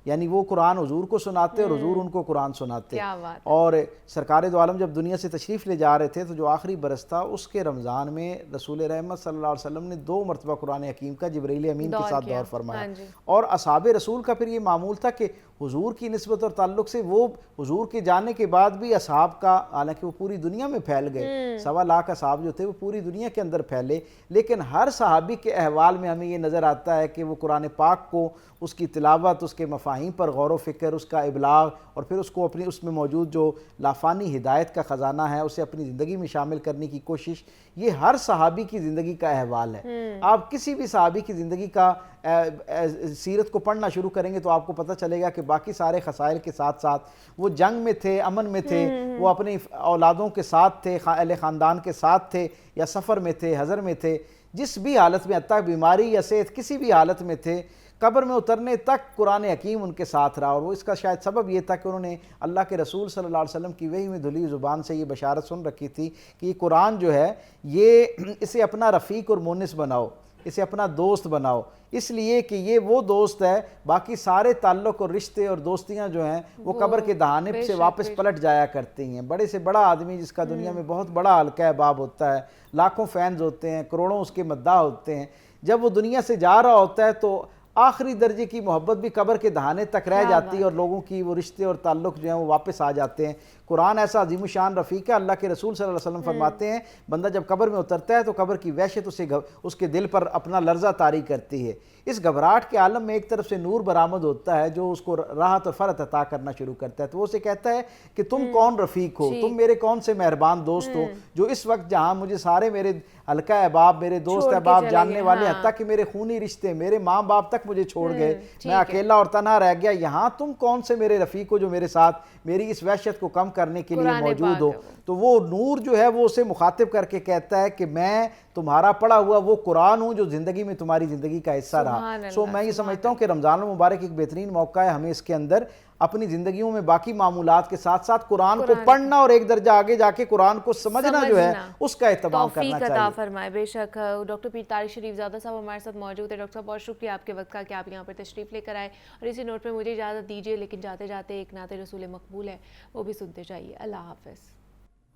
یعنی وہ قرآن حضور کو سناتے اور حضور ان کو قرآن سناتے. اور سرکار دو عالم جب دنیا سے تشریف لے جا رہے تھے تو جو آخری برس تھا اس کے رمضان میں رسول رحمت صلی اللہ علیہ وسلم نے 2 مرتبہ قرآن حکیم کا جبرائیل امین کے ساتھ دور فرمایا. اور اصحاب رسول کا پھر یہ معمول تھا کہ حضور کی نسبت اور تعلق سے وہ حضور کے جانے کے بعد بھی اصحاب کا، حالانکہ وہ پوری دنیا میں پھیل گئے، 1.25 لاکھ اصحاب جو تھے وہ پوری دنیا کے اندر پھیلے، لیکن ہر صحابی کے احوال میں ہمیں یہ نظر آتا ہے کہ وہ قرآن پاک کو، اس کی تلاوت، اس کے مفاہیم پر غور و فکر، اس کا ابلاغ، اور پھر اس کو اپنی اس میں موجود جو لافانی ہدایت کا خزانہ ہے اسے اپنی زندگی میں شامل کرنے کی کوشش، یہ ہر صحابی کی زندگی کا احوال ہے. آپ کسی بھی صحابی کی زندگی کا سیرت کو پڑھنا شروع کریں گے تو آپ کو پتہ چلے گا کہ باقی سارے خسائل کے ساتھ ساتھ وہ جنگ میں تھے، امن میں تھے، وہ اپنی اولادوں کے ساتھ تھے، اہل خاندان کے ساتھ تھے، یا سفر میں تھے، حضر میں تھے، جس بھی حالت میں، حتیٰ بیماری یا صحت کسی بھی حالت میں تھے، قبر میں اترنے تک قرآن حکیم ان کے ساتھ رہا. اور وہ اس کا شاید سبب یہ تھا کہ انہوں نے اللہ کے رسول صلی اللہ علیہ وسلم کی وحی میں دھلی زبان سے یہ بشارت سن رکھی تھی کہ یہ قرآن جو ہے یہ اسے اپنا رفیق اور مونس بناؤ، اسے اپنا دوست بناؤ، اس لیے کہ یہ وہ دوست ہے. باقی سارے تعلق اور رشتے اور دوستیاں جو ہیں وہ قبر کے دہانے سے واپس پلٹ جایا کرتی ہیں. بڑے سے بڑا آدمی جس کا دنیا میں بہت بڑا حلقہ احباب ہوتا ہے، لاکھوں فینز ہوتے ہیں، کروڑوں اس کے مداح ہوتے ہیں، جب وہ دنیا سے جا رہا ہوتا ہے تو آخری درجے کی محبت بھی قبر کے دہانے تک رہ جاتی ہے، اور لوگوں کی وہ رشتے اور تعلق جو ہیں وہ واپس آ جاتے ہیں. قرآن ایسا عظیم الشان رفیق ہے. اللہ کے رسول صلی اللہ علیہ وسلم فرماتے ہیں بندہ جب قبر میں اترتا ہے تو قبر کی وحشت اس کے دل پر اپنا لرزہ طاری کرتی ہے. اس گھبراہٹ کے عالم میں ایک طرف سے نور برآمد ہوتا ہے جو اس کو راحت اور فرحت عطا کرنا شروع کرتا ہے. تو وہ اسے کہتا ہے کہ تم کون رفیق ہو، تم میرے کون سے مہربان دوست ہو، جو اس وقت جہاں مجھے سارے میرے حلقہ احباب، میرے دوست احباب، جاننے والے، حتیٰ کہ میرے خونی رشتے، میرے ماں باپ تک مجھے چھوڑ گئے، میں اکیلا اور تنہا رہ گیا، یہاں تم کون سے میرے رفیق ہو جو میرے ساتھ میری اس وحشت کو کم کرنے کے لیے موجود ہو. تو وہ نور جو ہے وہ اسے مخاطب کر کے کہتا ہے کہ میں تمہارا پڑھا ہوا وہ قرآن ہوں جو زندگی میں تمہاری زندگی کا حصہ رہا. میں یہ سمجھتا ہوں کہ رمضان المبارک ایک بہترین موقع ہے ہمیں اس کے اندر اپنی زندگیوں میں باقی معمولات کے ساتھ ساتھ قرآن کو پڑھنا اور ایک درجہ آگے جا کے قرآن کو سمجھنا جو ہے اس کا اہتمام کرنا چاہیے. توفیق عطا فرمائے. بے شک. ڈاکٹر پیر طارق شریف زادہ صاحب ہمارے ساتھ موجود ہے. ڈاکٹر صاحب بہت شکریہ آپ کے وقت کا کہ آپ یہاں پر تشریف لے کر آئے. اور اسی نوٹ پہ مجھے اجازت دیجیے، لیکن جاتے جاتے ایک نعت رسول مقبول ہے وہ بھی سنتے جائیے. اللہ حافظ.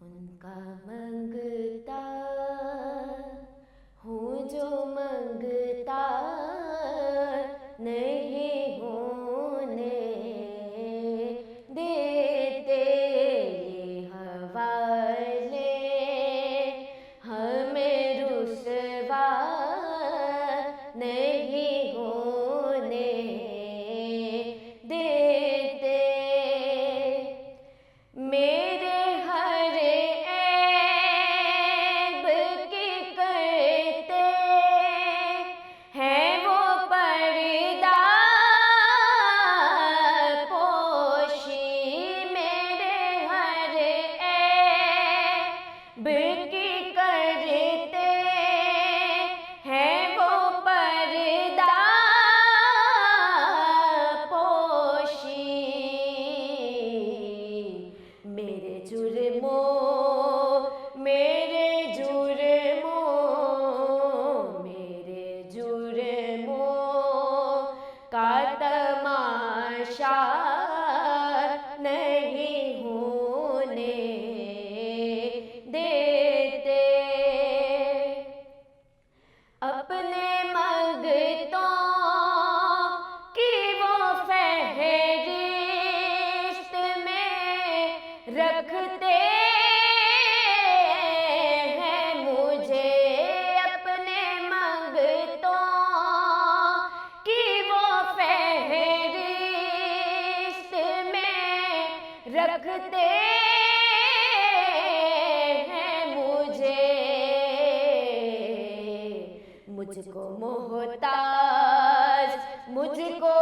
ان کا منگتا ہوں جو منگتا نہیں ہونے دیتے، یہ حوالے ہمیں رسوا نہیں ہونے دیتے. میرے ہر عیب کی کرتے ہیں وہ پردہ پوشی، میرے ہر عیب کی کرتے ہیں وہ پردہ پوشی. میرے جرموں کا تماشا نہیں ہونے دیتے. اپنے منگتوں کی وہ فہرست میں رکھتے ہیں مجھے، اپنے منگتوں کی وہ فہرست میں رکھتے ہیں مجھے. مجھ کو محتاج، مجھ کو